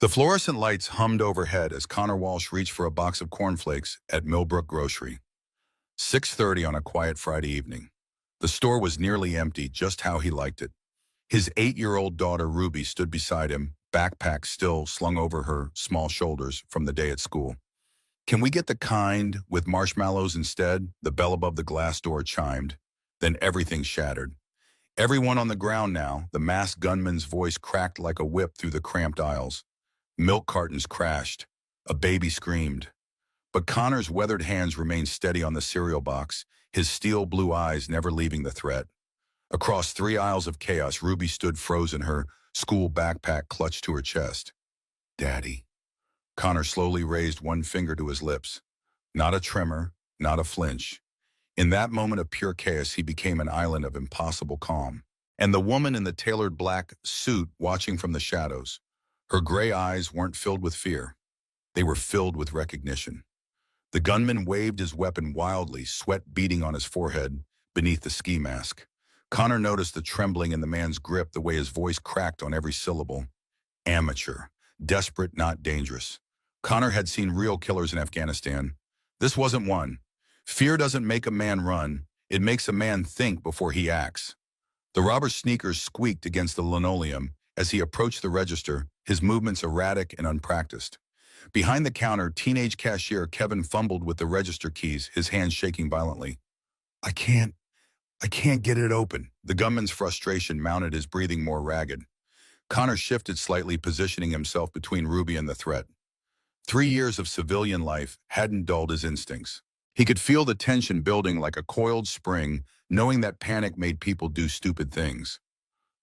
The fluorescent lights hummed overhead as Connor Walsh reached for a box of cornflakes at Millbrook Grocery. 6:30 on a quiet Friday evening. The store was nearly empty, just how he liked it. His 8-year-old daughter Ruby stood beside him, backpack still slung over her small shoulders from the day at school. "Can we get the kind with marshmallows instead?" The bell above the glass door chimed. Then everything shattered. Everyone on the ground now, the masked gunman's voice cracked like a whip through the cramped aisles. Milk cartons crashed. A baby screamed. But Connor's weathered hands remained steady on the cereal box, his steel blue eyes never leaving the threat. Across 3 aisles of chaos, Ruby stood frozen, her school backpack clutched to her chest. "Daddy." Connor slowly raised one finger to his lips. Not a tremor, not a flinch. In that moment of pure chaos, he became an island of impossible calm. And the woman in the tailored black suit watching from the shadows. Her gray eyes weren't filled with fear. They were filled with recognition. The gunman waved his weapon wildly, sweat beading on his forehead beneath the ski mask. Connor noticed the trembling in the man's grip, the way his voice cracked on every syllable. Amateur. Desperate, not dangerous. Connor had seen real killers in Afghanistan. This wasn't one. Fear doesn't make a man run. It makes a man think before he acts. The robber's sneakers squeaked against the linoleum as he approached the register, his movements erratic and unpracticed. Behind the counter, teenage cashier Kevin fumbled with the register keys, his hands shaking violently. I can't get it open." The gunman's frustration mounted, his breathing more ragged. Connor shifted slightly, positioning himself between Ruby and the threat. 3 years of civilian life hadn't dulled his instincts. He could feel the tension building like a coiled spring, knowing that panic made people do stupid things.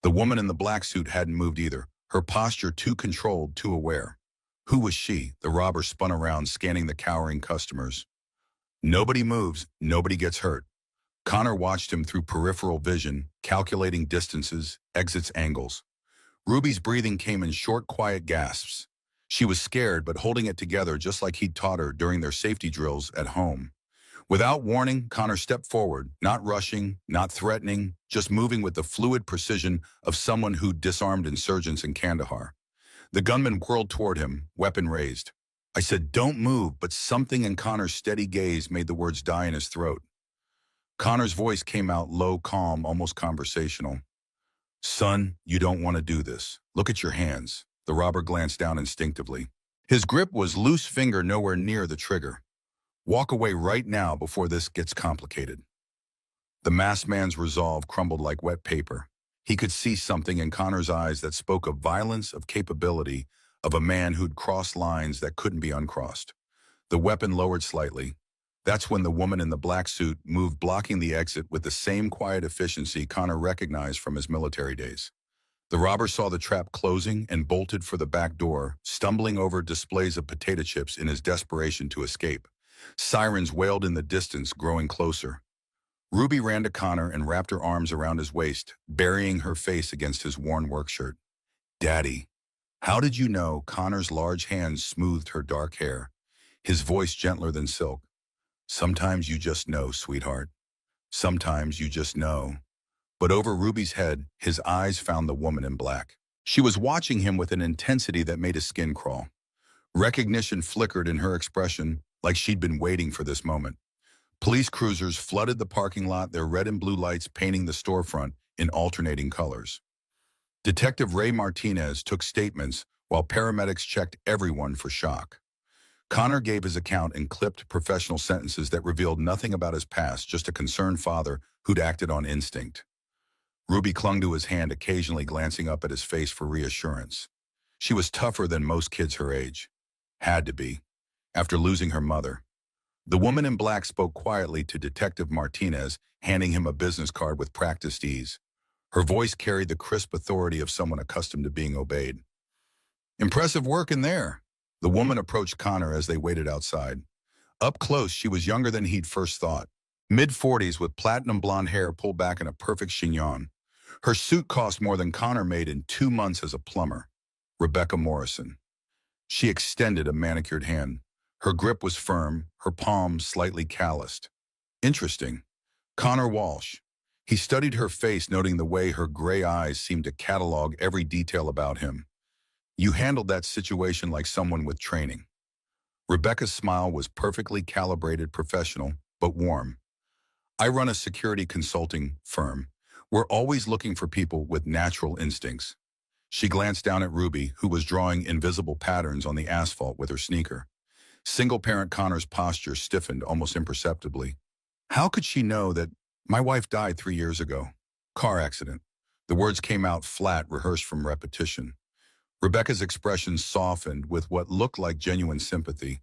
The woman in the black suit hadn't moved either, her posture too controlled, too aware. Who was she? The robber spun around, scanning the cowering customers. Nobody moves, nobody gets hurt. Connor watched him through peripheral vision, calculating distances, exits, angles. Ruby's breathing came in short, quiet gasps. She was scared, but holding it together just like he'd taught her during their safety drills at home. Without warning, Connor stepped forward, not rushing, not threatening, just moving with the fluid precision of someone who'd disarmed insurgents in Kandahar. The gunman whirled toward him, weapon raised. I said, "Don't move," but something in Connor's steady gaze made the words die in his throat. Connor's voice came out low, calm, almost conversational. "Son, you don't want to do this. Look at your hands." The robber glanced down instinctively. His grip was loose, finger nowhere near the trigger. "Walk away right now before this gets complicated." The masked man's resolve crumbled like wet paper. He could see something in Connor's eyes that spoke of violence, of capability, of a man who'd crossed lines that couldn't be uncrossed. The weapon lowered slightly. That's when the woman in the black suit moved, blocking the exit with the same quiet efficiency Connor recognized from his military days. The robber saw the trap closing and bolted for the back door, stumbling over displays of potato chips in his desperation to escape. Sirens wailed in the distance, growing closer. Ruby ran to Connor and wrapped her arms around his waist, burying her face against his worn work shirt. "Daddy, how did you know?" Connor's large hands smoothed her dark hair, his voice gentler than silk. "Sometimes you just know, sweetheart. Sometimes you just know." But over Ruby's head, his eyes found the woman in black. She was watching him with an intensity that made his skin crawl. Recognition flickered in her expression, like she'd been waiting for this moment. Police cruisers flooded the parking lot, their red and blue lights painting the storefront in alternating colors. Detective Ray Martinez took statements while paramedics checked everyone for shock. Connor gave his account in clipped professional sentences that revealed nothing about his past, just a concerned father who'd acted on instinct. Ruby clung to his hand, occasionally glancing up at his face for reassurance. She was tougher than most kids her age. Had to be, after losing her mother. The woman in black spoke quietly to Detective Martinez, handing him a business card with practiced ease. Her voice carried the crisp authority of someone accustomed to being obeyed. "Impressive work in there." The woman approached Connor as they waited outside. Up close, she was younger than he'd first thought. Mid-40s with platinum blonde hair pulled back in a perfect chignon. Her suit cost more than Connor made in 2 months as a plumber. Rebecca Morrison. She extended a manicured hand. Her grip was firm, her palms slightly calloused. Interesting. Connor Walsh. He studied her face, noting the way her gray eyes seemed to catalog every detail about him. You handled that situation like someone with training. Rebecca's smile was perfectly calibrated, professional, but warm. I run a security consulting firm. We're always looking for people with natural instincts. She glanced down at Ruby, who was drawing invisible patterns on the asphalt with her sneaker. Single-parent Connor's posture stiffened almost imperceptibly. How could she know that my wife died 3 years ago? Car accident. The words came out flat, rehearsed from repetition. Rebecca's expression softened with what looked like genuine sympathy.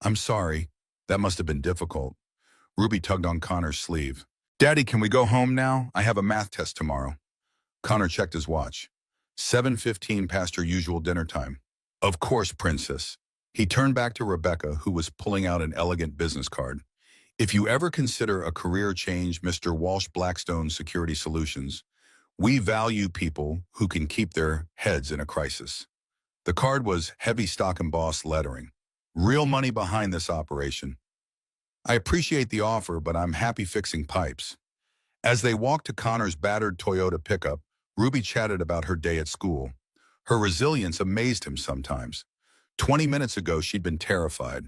I'm sorry. That must have been difficult. Ruby tugged on Connor's sleeve. Daddy, can we go home now? I have a math test tomorrow. Connor checked his watch. 7:15 past her usual dinner time. Of course, princess. He turned back to Rebecca, who was pulling out an elegant business card. If you ever consider a career change, Mr. Walsh, Blackstone Security Solutions, we value people who can keep their heads in a crisis. The card was heavy stock embossed lettering. Real money behind this operation. I appreciate the offer, but I'm happy fixing pipes. As they walked to Connor's battered Toyota pickup, Ruby chatted about her day at school. Her resilience amazed him sometimes. 20 minutes ago, she'd been terrified.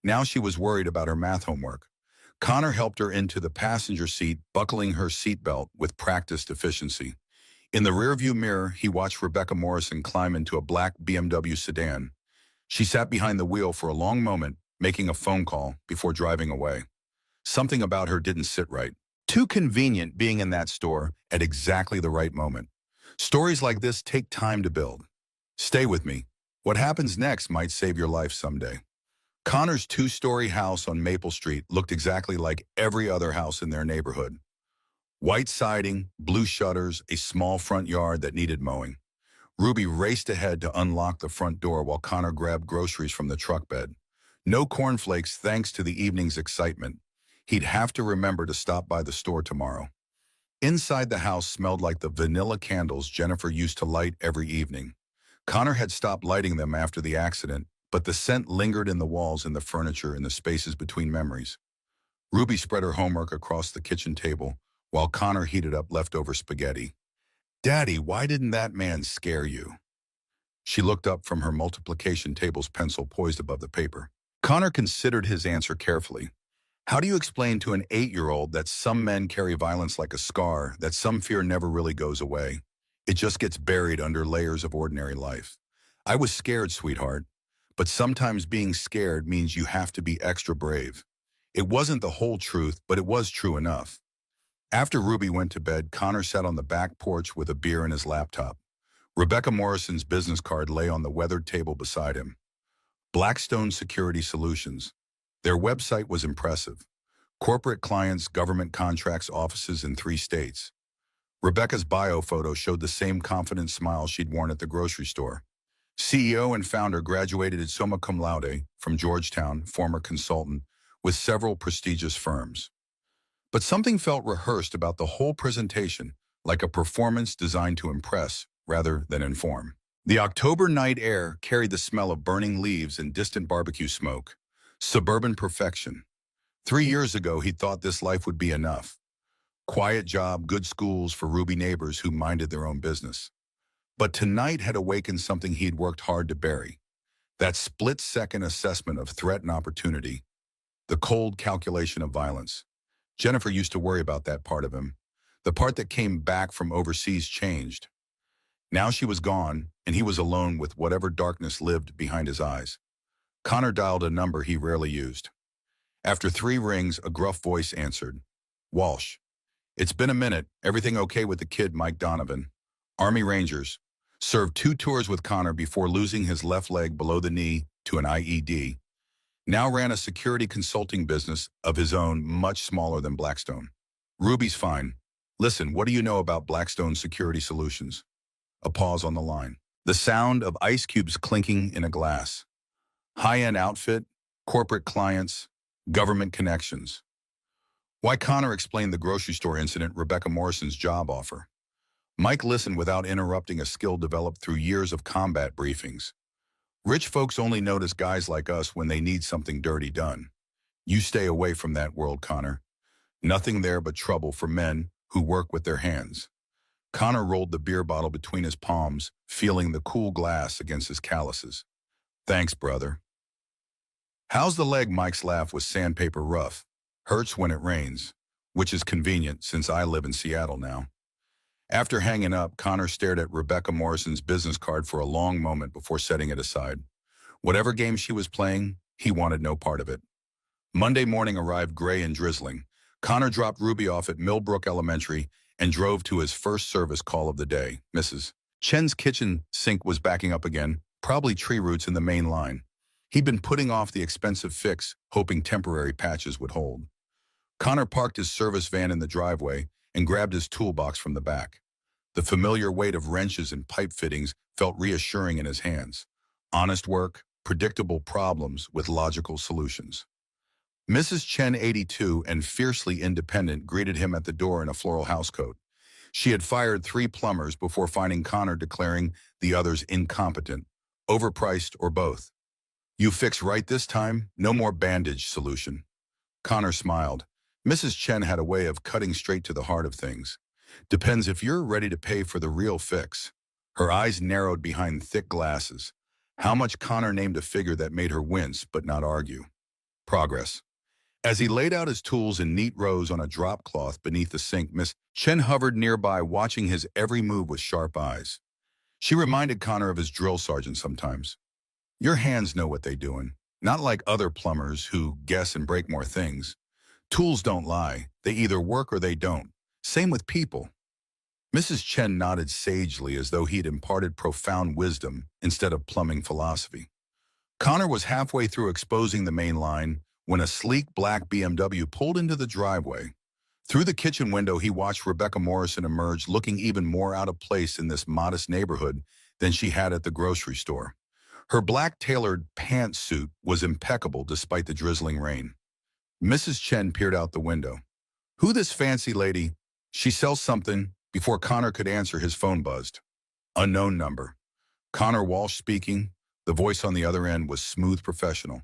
Now she was worried about her math homework. Connor helped her into the passenger seat, buckling her seatbelt with practiced efficiency. In the rearview mirror, he watched Rebecca Morrison climb into a black BMW sedan. She sat behind the wheel for a long moment, making a phone call before driving away. Something about her didn't sit right. Too convenient being in that store at exactly the right moment. Stories like this take time to build. Stay with me. What happens next might save your life someday. Connor's two-story house on Maple Street looked exactly like every other house in their neighborhood. White siding, blue shutters, a small front yard that needed mowing. Ruby raced ahead to unlock the front door while Connor grabbed groceries from the truck bed. No cornflakes thanks to the evening's excitement. He'd have to remember to stop by the store tomorrow. Inside the house smelled like the vanilla candles Jennifer used to light every evening. Connor had stopped lighting them after the accident, but the scent lingered in the walls and the furniture in the spaces between memories. Ruby spread her homework across the kitchen table while Connor heated up leftover spaghetti. Daddy, why didn't that man scare you? She looked up from her multiplication table's pencil poised above the paper. Connor considered his answer carefully. How do you explain to an 8-year-old that some men carry violence like a scar, that some fear never really goes away? It just gets buried under layers of ordinary life. I was scared, sweetheart. But sometimes being scared means you have to be extra brave. It wasn't the whole truth, but it was true enough. After Ruby went to bed, Connor sat on the back porch with a beer in his laptop. Rebecca Morrison's business card lay on the weathered table beside him. Blackstone Security Solutions. Their website was impressive. Corporate clients, government contracts, offices in 3 states. Rebecca's bio photo showed the same confident smile she'd worn at the grocery store. CEO and founder, graduated summa cum laude from Georgetown, former consultant with several prestigious firms. But something felt rehearsed about the whole presentation, like a performance designed to impress rather than inform. The October night air carried the smell of burning leaves and distant barbecue smoke. Suburban perfection. 3 years ago, he thought this life would be enough. Quiet job, good schools for Ruby neighbors who minded their own business. But tonight had awakened something he'd worked hard to bury. That split-second assessment of threat and opportunity. The cold calculation of violence. Jennifer used to worry about that part of him. The part that came back from overseas changed. Now she was gone, and he was alone with whatever darkness lived behind his eyes. Connor dialed a number he rarely used. After 3 rings, a gruff voice answered. Walsh. It's been a minute. Everything okay with the kid, Mike Donovan? Army Rangers. Served 2 tours with Connor before losing his left leg below the knee to an IED. Now ran a security consulting business of his own, much smaller than Blackstone. Ruby's fine. Listen, what do you know about Blackstone Security Solutions? A pause on the line. The sound of ice cubes clinking in a glass. High-end outfit, corporate clients, government connections. Why Connor explained the grocery store incident, Rebecca Morrison's job offer. Mike listened without interrupting, a skill developed through years of combat briefings. Rich folks only notice guys like us when they need something dirty done. You stay away from that world, Connor. Nothing there but trouble for men who work with their hands. Connor rolled the beer bottle between his palms, feeling the cool glass against his calluses. Thanks, brother. How's the leg? Mike's laugh was sandpaper rough. Hurts when it rains, which is convenient since I live in Seattle now. After hanging up, Connor stared at Rebecca Morrison's business card for a long moment before setting it aside. Whatever game she was playing, he wanted no part of it. Monday morning arrived gray and drizzling. Connor dropped Ruby off at Millbrook Elementary and drove to his first service call of the day. Mrs. Chen's kitchen sink was backing up again, probably tree roots in the main line. He'd been putting off the expensive fix, hoping temporary patches would hold. Connor parked his service van in the driveway and grabbed his toolbox from the back. The familiar weight of wrenches and pipe fittings felt reassuring in his hands. Honest work, predictable problems with logical solutions. Mrs. Chen, 82 and fiercely independent, greeted him at the door in a floral housecoat. She had fired 3 plumbers before finding Connor, declaring the others incompetent, overpriced, or both. You fix right this time? No more bandage solution. Connor smiled. Mrs. Chen had a way of cutting straight to the heart of things. Depends if you're ready to pay for the real fix. Her eyes narrowed behind thick glasses. How much? Connor named a figure that made her wince but not argue. Progress. As he laid out his tools in neat rows on a drop cloth beneath the sink, Miss Chen hovered nearby, watching his every move with sharp eyes. She reminded Connor of his drill sergeant sometimes. Your hands know what they're doing, not like other plumbers who guess and break more things. Tools don't lie. They either work or they don't. Same with people. Mrs. Chen nodded sagely as though he'd imparted profound wisdom instead of plumbing philosophy. Connor was halfway through exposing the main line when a sleek black BMW pulled into the driveway. Through the kitchen window, he watched Rebecca Morrison emerge, looking even more out of place in this modest neighborhood than she had at the grocery store. Her black tailored pantsuit was impeccable despite the drizzling rain. Mrs. Chen peered out the window. Who this fancy lady? She sells something. Before Connor could answer, his phone buzzed. Unknown number. Connor Walsh speaking. The voice on the other end was smooth professional.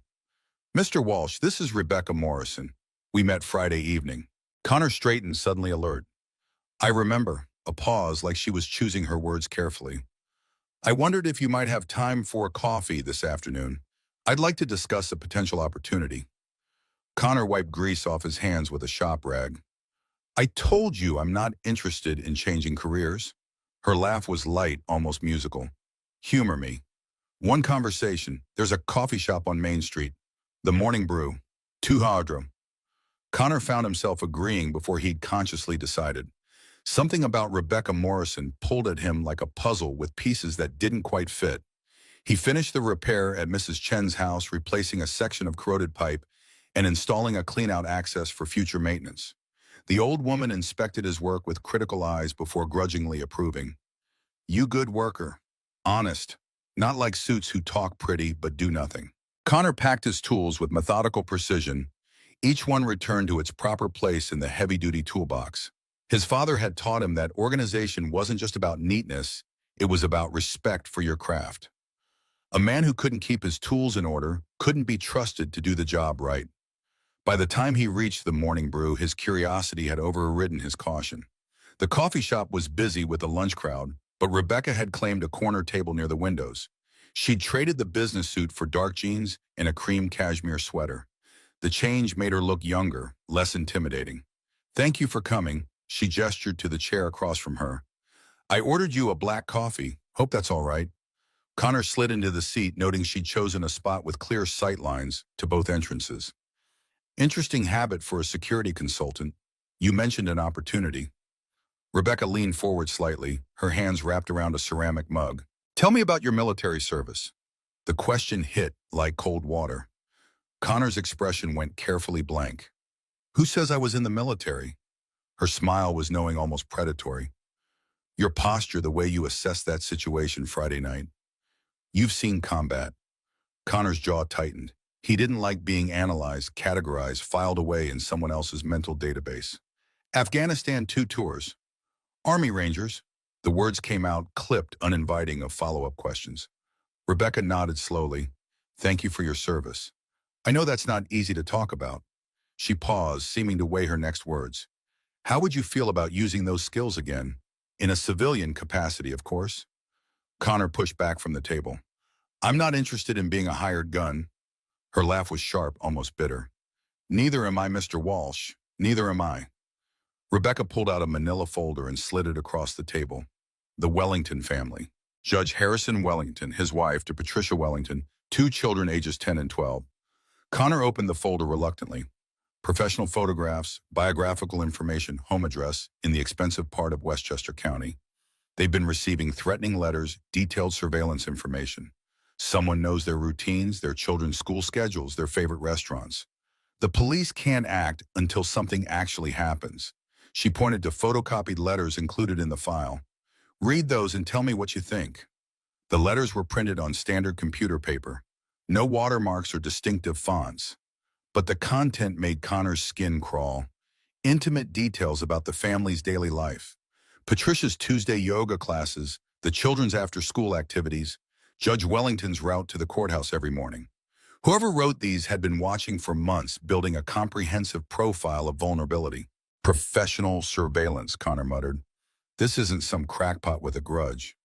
Mr. Walsh, this is Rebecca Morrison. We met Friday evening. Connor straightened, suddenly alert. I remember. A pause, like she was choosing her words carefully. I wondered if you might have time for a coffee this afternoon. I'd like to discuss a potential opportunity. Connor wiped grease off his hands with a shop rag. I told you I'm not interested in changing careers. Her laugh was light, almost musical. Humor me. One conversation. There's a coffee shop on Main Street. The Morning Brew. 2 Hardrum. Connor found himself agreeing before he'd consciously decided. Something about Rebecca Morrison pulled at him like a puzzle with pieces that didn't quite fit. He finished the repair at Mrs. Chen's house, replacing a section of corroded pipe and installing a clean-out access for future maintenance. The old woman inspected his work with critical eyes before grudgingly approving. You good worker. Honest. Not like suits who talk pretty but do nothing. Connor packed his tools with methodical precision, each one returned to its proper place in the heavy-duty toolbox. His father had taught him that organization wasn't just about neatness, it was about respect for your craft. A man who couldn't keep his tools in order couldn't be trusted to do the job right. By the time he reached the Morning Brew, his curiosity had overridden his caution. The coffee shop was busy with the lunch crowd, but Rebecca had claimed a corner table near the windows. She'd traded the business suit for dark jeans and a cream cashmere sweater. The change made her look younger, less intimidating. Thank you for coming, she gestured to the chair across from her. I ordered you a black coffee. Hope that's all right. Connor slid into the seat, noting she'd chosen a spot with clear sight lines to both entrances. Interesting habit for a security consultant. You mentioned an opportunity. Rebecca leaned forward slightly, her hands wrapped around a ceramic mug. Tell me about your military service. The question hit like cold water. Connor's expression went carefully blank. Who says I was in the military? Her smile was knowing, almost predatory. Your posture, the way you assessed that situation Friday night. You've seen combat. Connor's jaw tightened. He didn't like being analyzed, categorized, filed away in someone else's mental database. Afghanistan 2 tours. Army Rangers. The words came out, clipped, uninviting of follow-up questions. Rebecca nodded slowly. Thank you for your service. I know that's not easy to talk about. She paused, seeming to weigh her next words. How would you feel about using those skills again? In a civilian capacity, of course. Connor pushed back from the table. I'm not interested in being a hired gun. Her laugh was sharp, almost bitter. Neither am I, Mr. Walsh. Neither am I. Rebecca pulled out a manila folder and slid it across the table. The Wellington family. Judge Harrison Wellington, his wife, to Patricia Wellington, 2 children ages 10 and 12. Connor opened the folder reluctantly. Professional photographs, biographical information, home address in the expensive part of Westchester County. They've been receiving threatening letters, detailed surveillance information. Someone knows their routines, their children's school schedules, their favorite restaurants. The police can't act until something actually happens. She pointed to photocopied letters included in the file. Read those and tell me what you think. The letters were printed on standard computer paper. No watermarks or distinctive fonts. But the content made Connor's skin crawl. Intimate details about the family's daily life. Patricia's Tuesday yoga classes, the children's after-school activities, Judge Wellington's route to the courthouse every morning. Whoever wrote these had been watching for months, building a comprehensive profile of vulnerability. Professional surveillance, Connor muttered. This isn't some crackpot with a grudge.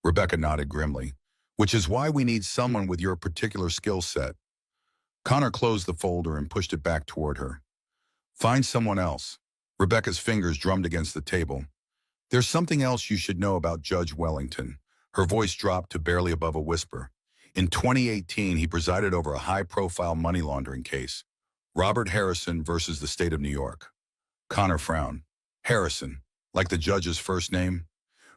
Rebecca nodded grimly. Which is why we need someone with your particular skill set. Connor closed the folder and pushed it back toward her. Find someone else. Rebecca's fingers drummed against the table. There's something else you should know about Judge Wellington. Her voice dropped to barely above a whisper. In 2018, he presided over a high-profile money laundering case. Robert Harrison versus the state of New York. Connor frowned. Harrison, like the judge's first name?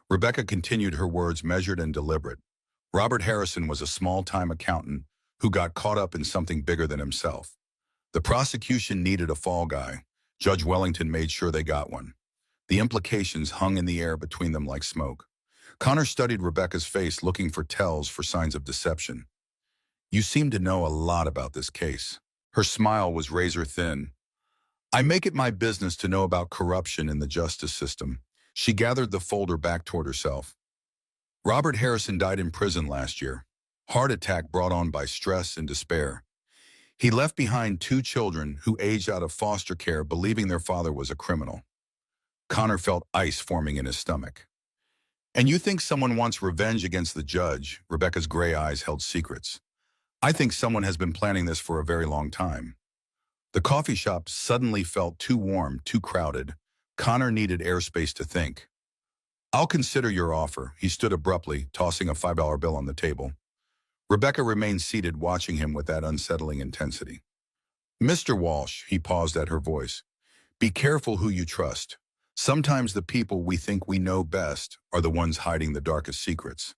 Rebecca continued, her words measured and deliberate. Robert Harrison was a small-time accountant who got caught up in something bigger than himself. The prosecution needed a fall guy. Judge Wellington made sure they got one. The implications hung in the air between them like smoke. Connor studied Rebecca's face, looking for tells for signs of deception. You seem to know a lot about this case. Her smile was razor thin. I make it my business to know about corruption in the justice system. She gathered the folder back toward herself. Robert Harrison died in prison last year. Heart attack brought on by stress and despair. He left behind 2 children who aged out of foster care, believing their father was a criminal. Connor felt ice forming in his stomach. And you think someone wants revenge against the judge? Rebecca's gray eyes held secrets. I think someone has been planning this for a very long time. The coffee shop suddenly felt too warm, too crowded. Connor needed airspace to think. I'll consider your offer. He stood abruptly, tossing a $5 bill on the table. Rebecca remained seated, watching him with that unsettling intensity. Mr. Walsh, he paused at her voice. Be careful who you trust. Sometimes the people we think we know best are the ones hiding the darkest secrets.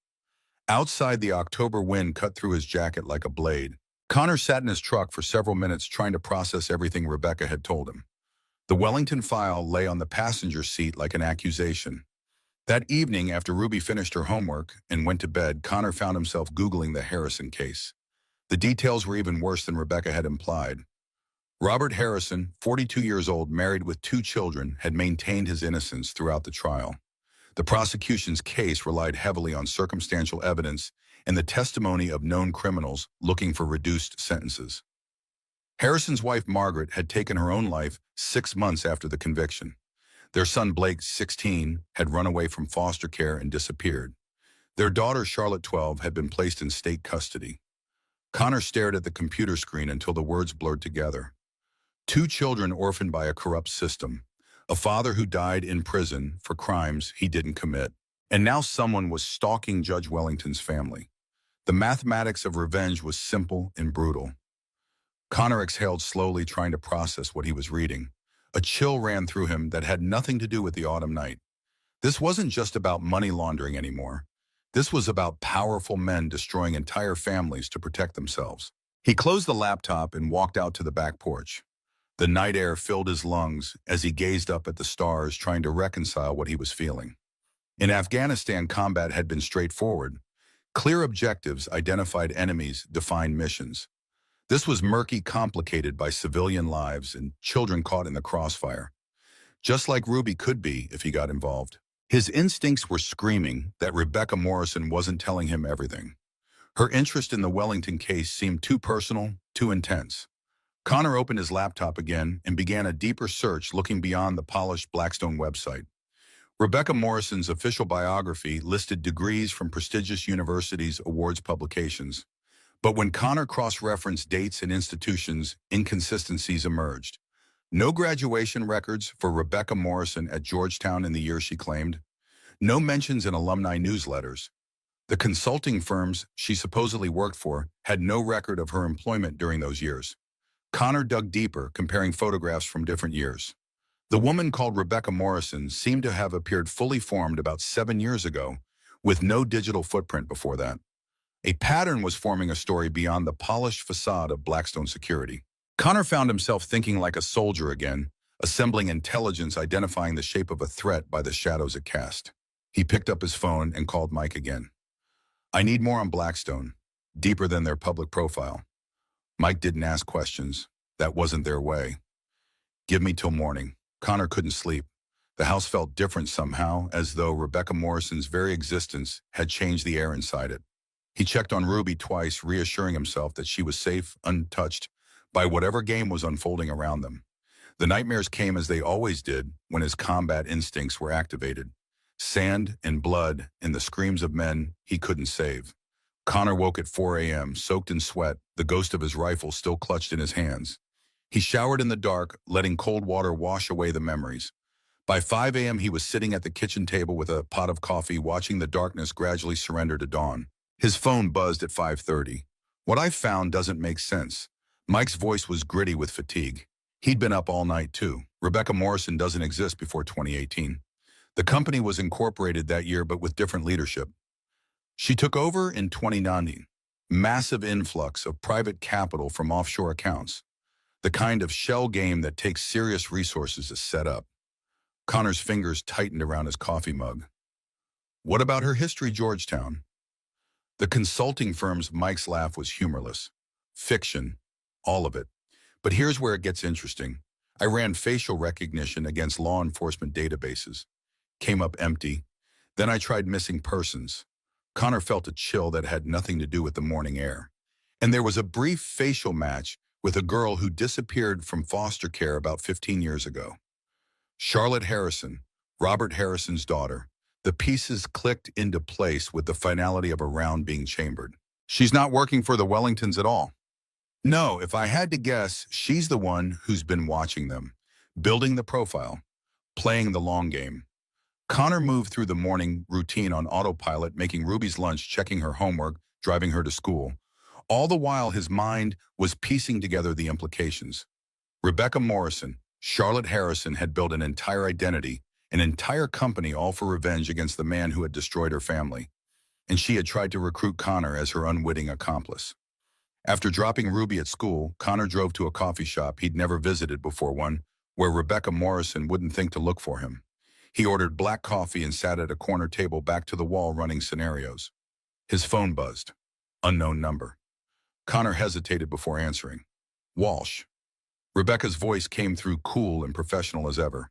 Outside, the October wind cut through his jacket like a blade. Connor sat in his truck for several minutes trying to process everything Rebecca had told him. The Wellington file lay on the passenger seat like an accusation. That evening, after Ruby finished her homework and went to bed, Connor found himself Googling the Harrison case. The details were even worse than Rebecca had implied. Robert Harrison, 42 years old, married with 2 children, had maintained his innocence throughout the trial. The prosecution's case relied heavily on circumstantial evidence and the testimony of known criminals looking for reduced sentences. Harrison's wife, Margaret, had taken her own life 6 months after the conviction. Their son, Blake, 16, had run away from foster care and disappeared. Their daughter, Charlotte, 12, had been placed in state custody. Connor stared at the computer screen until the words blurred together. 2 children orphaned by a corrupt system. A father who died in prison for crimes he didn't commit. And now someone was stalking Judge Wellington's family. The mathematics of revenge was simple and brutal. Connor exhaled slowly, trying to process what he was reading. A chill ran through him that had nothing to do with the autumn night. This wasn't just about money laundering anymore. This was about powerful men destroying entire families to protect themselves. He closed the laptop and walked out to the back porch. The night air filled his lungs as he gazed up at the stars, trying to reconcile what he was feeling. In Afghanistan, combat had been straightforward. Clear objectives, identified enemies, defined missions. This was murky, complicated by civilian lives and children caught in the crossfire. Just like Ruby could be if he got involved. His instincts were screaming that Rebecca Morrison wasn't telling him everything. Her interest in the Wellington case seemed too personal, too intense. Connor opened his laptop again and began a deeper search, looking beyond the polished Blackstone website. Rebecca Morrison's official biography listed degrees from prestigious universities' awards publications. But when Connor cross-referenced dates and institutions, inconsistencies emerged. No graduation records for Rebecca Morrison at Georgetown in the year she claimed. No mentions in alumni newsletters. The consulting firms she supposedly worked for had no record of her employment during those years. Connor dug deeper, comparing photographs from different years. The woman called Rebecca Morrison seemed to have appeared fully formed about 7 years ago, with no digital footprint before that. A pattern was forming a story beyond the polished facade of Blackstone Security. Connor found himself thinking like a soldier again, assembling intelligence identifying the shape of a threat by the shadows it cast. He picked up his phone and called Mike again. "I need more on Blackstone, deeper than their public profile." Mike didn't ask questions. That wasn't their way. "Give me till morning." Connor couldn't sleep. The house felt different somehow, as though Rebecca Morrison's very existence had changed the air inside it. He checked on Ruby twice, reassuring himself that she was safe, untouched, by whatever game was unfolding around them. The nightmares came as they always did when his combat instincts were activated. Sand and blood and the screams of men he couldn't save. Connor woke at 4 a.m., soaked in sweat, the ghost of his rifle still clutched in his hands. He showered in the dark, letting cold water wash away the memories. By 5 a.m., he was sitting at the kitchen table with a pot of coffee, watching the darkness gradually surrender to dawn. His phone buzzed at 5:30. "What I found doesn't make sense." Mike's voice was gritty with fatigue. He'd been up all night, too. Rebecca Morrison doesn't exist before 2018. The company was incorporated that year, but with different leadership. She took over in 2019. Massive influx of private capital from offshore accounts. The kind of shell game that takes serious resources to set up. Connor's fingers tightened around his coffee mug. What about her history, Georgetown? The consulting firm's Mike's laugh was humorless. Fiction. All of it. But here's where it gets interesting. I ran facial recognition against law enforcement databases. Came up empty. Then I tried missing persons. Connor felt a chill that had nothing to do with the morning air. And there was a brief facial match with a girl who disappeared from foster care about 15 years ago. Charlotte Harrison, Robert Harrison's daughter. The pieces clicked into place with the finality of a round being chambered. She's not working for the Wellingtons at all. No, if I had to guess, she's the one who's been watching them, building the profile, playing the long game. Connor moved through the morning routine on autopilot, making Ruby's lunch, checking her homework, driving her to school. All the while, his mind was piecing together the implications. Rebecca Morrison, Charlotte Harrison had built an entire identity, an entire company, all for revenge against the man who had destroyed her family. And she had tried to recruit Connor as her unwitting accomplice. After dropping Ruby at school, Connor drove to a coffee shop he'd never visited before, one where Rebecca Morrison wouldn't think to look for him. He ordered black coffee and sat at a corner table, back to the wall, running scenarios. His phone buzzed. Unknown number. Connor hesitated before answering. Walsh. Rebecca's voice came through, cool and professional as ever.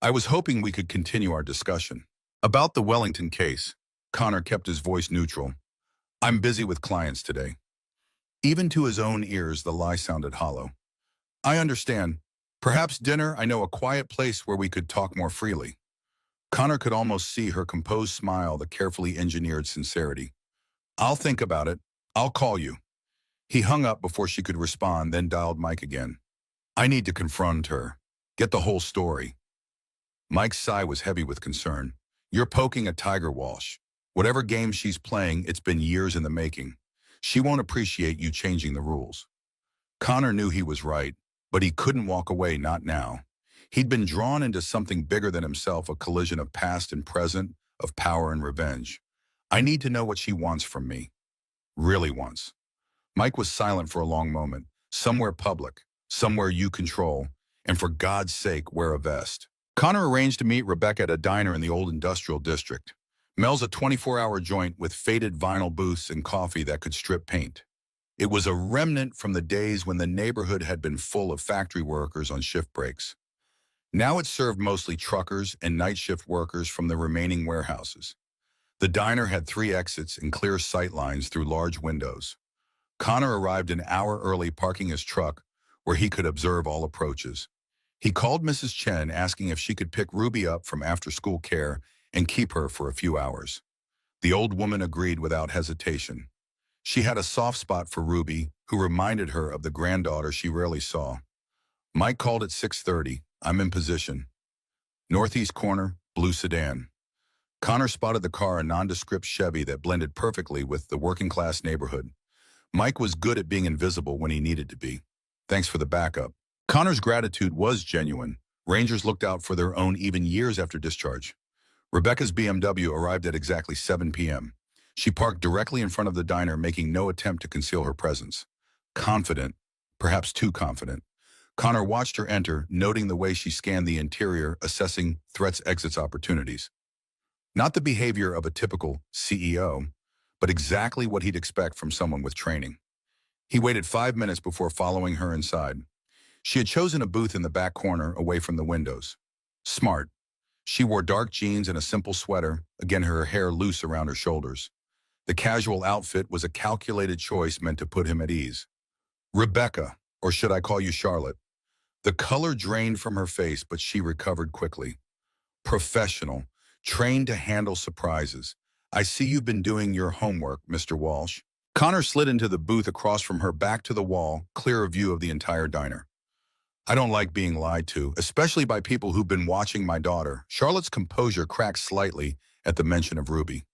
"I was hoping we could continue our discussion. About the Wellington case." Connor kept his voice neutral. "I'm busy with clients today." Even to his own ears, the lie sounded hollow. "I understand. Perhaps dinner. I know a quiet place where we could talk more freely." Connor could almost see her composed smile, the carefully engineered sincerity. "I'll think about it. I'll call you." He hung up before she could respond, then dialed Mike again. "I need to confront her. Get the whole story." Mike's sigh was heavy with concern. "You're poking a tiger, Walsh. Whatever game she's playing, it's been years in the making. She won't appreciate you changing the rules." Connor knew he was right, but he couldn't walk away, not now. He'd been drawn into something bigger than himself, a collision of past and present, of power and revenge. "I need to know what she wants from me. Really wants." Mike was silent for a long moment. "Somewhere public, somewhere you control, and for God's sake, wear a vest." Connor arranged to meet Rebecca at a diner in the old industrial district. Mel's a 24-hour joint with faded vinyl booths and coffee that could strip paint. It was a remnant from the days when the neighborhood had been full of factory workers on shift breaks. Now it served mostly truckers and night shift workers from the remaining warehouses. The diner had 3 exits and clear sight lines through large windows. Connor arrived an hour early, parking his truck where he could observe all approaches. He called Mrs. Chen asking if she could pick Ruby up from after-school care and keep her for a few hours. The old woman agreed without hesitation. She had a soft spot for Ruby, who reminded her of the granddaughter she rarely saw. Mike called at 6:30. I'm in position. Northeast corner, blue sedan. Connor spotted the car, a nondescript Chevy that blended perfectly with the working-class neighborhood. Mike was good at being invisible when he needed to be. Thanks for the backup. Connor's gratitude was genuine. Rangers looked out for their own even years after discharge. Rebecca's BMW arrived at exactly 7 p.m. She parked directly in front of the diner, making no attempt to conceal her presence. Confident, perhaps too confident. Connor watched her enter, noting the way she scanned the interior, assessing threats, exits, opportunities. Not the behavior of a typical CEO, but exactly what he'd expect from someone with training. He waited 5 minutes before following her inside. She had chosen a booth in the back corner, away from the windows. Smart. She wore dark jeans and a simple sweater, again her hair loose around her shoulders. The casual outfit was a calculated choice meant to put him at ease. Rebecca, or should I call you Charlotte? The color drained from her face, but she recovered quickly. Professional, trained to handle surprises. I see you've been doing your homework, Mr. Walsh. Connor slid into the booth across from her, back to the wall, clear of view of the entire diner. I don't like being lied to, especially by people who've been watching my daughter. Charlotte's composure cracked slightly at the mention of Ruby.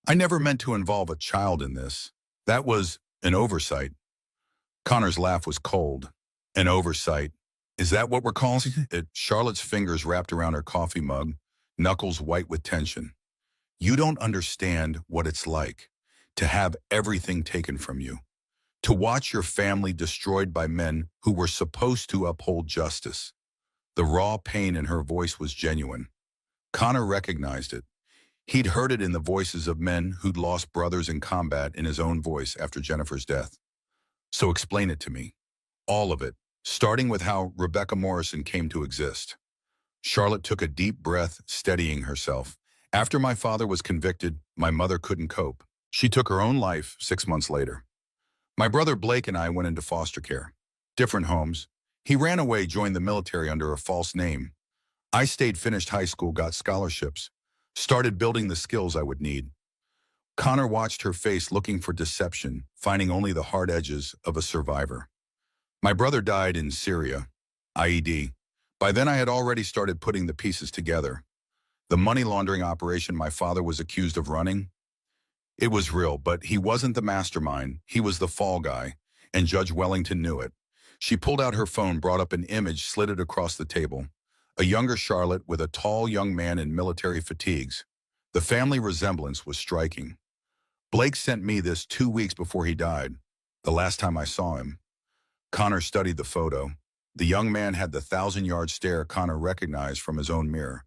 I never meant to involve a child in this. That was an oversight. Connor's laugh was cold. An oversight. Is that what we're calling it? Charlotte's fingers wrapped around her coffee mug, knuckles white with tension. You don't understand what it's like to have everything taken from you, to watch your family destroyed by men who were supposed to uphold justice. The raw pain in her voice was genuine. Connor recognized it. He'd heard it in the voices of men who'd lost brothers in combat, in his own voice after Jennifer's death. So explain it to me. All of it, starting with how Rebecca Morrison came to exist. Charlotte took a deep breath, steadying herself. After my father was convicted, my mother couldn't cope. She took her own life 6 months later. My brother Blake and I went into foster care. Different homes. He ran away, joined the military under a false name. I stayed, finished high school, got scholarships, started building the skills I would need. Connor watched her face, looking for deception, finding only the hard edges of a survivor. My brother died in Syria, IED. By then I had already started putting the pieces together. The money laundering operation my father was accused of running, it was real, but he wasn't the mastermind. He was the fall guy, and Judge Wellington knew it. She pulled out her phone, brought up an image, slid it across the table. A younger Charlotte with a tall young man in military fatigues. The family resemblance was striking. Blake sent me this 2 weeks before he died, the last time I saw him. Connor studied the photo. The young man had the 1,000-yard stare Connor recognized from his own mirror.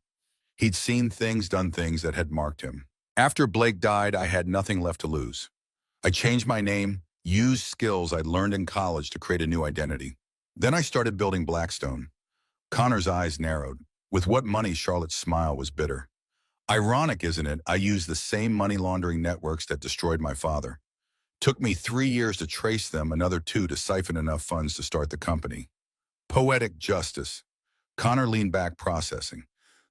He'd seen things, done things that had marked him. After Blake died, I had nothing left to lose. I changed my name, used skills I'd learned in college to create a new identity. Then I started building Blackstone. Connor's eyes narrowed. With what money? Charlotte's smile was bitter. Ironic, isn't it? I used the same money laundering networks that destroyed my father. Took me 3 years to trace them, another 2 to siphon enough funds to start the company. Poetic justice. Connor leaned back, processing.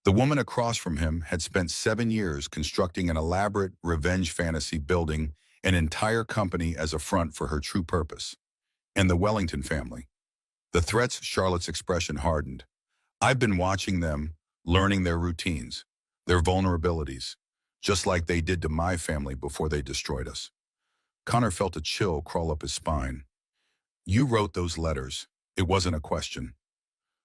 The woman across from him had spent 7 years constructing an elaborate revenge fantasy, building an entire company as a front for her true purpose. And the Wellington family. The threats. Charlotte's expression hardened. I've been watching them, learning their routines, their vulnerabilities, just like they did to my family before they destroyed us. Connor felt a chill crawl up his spine. You wrote those letters. It wasn't a question.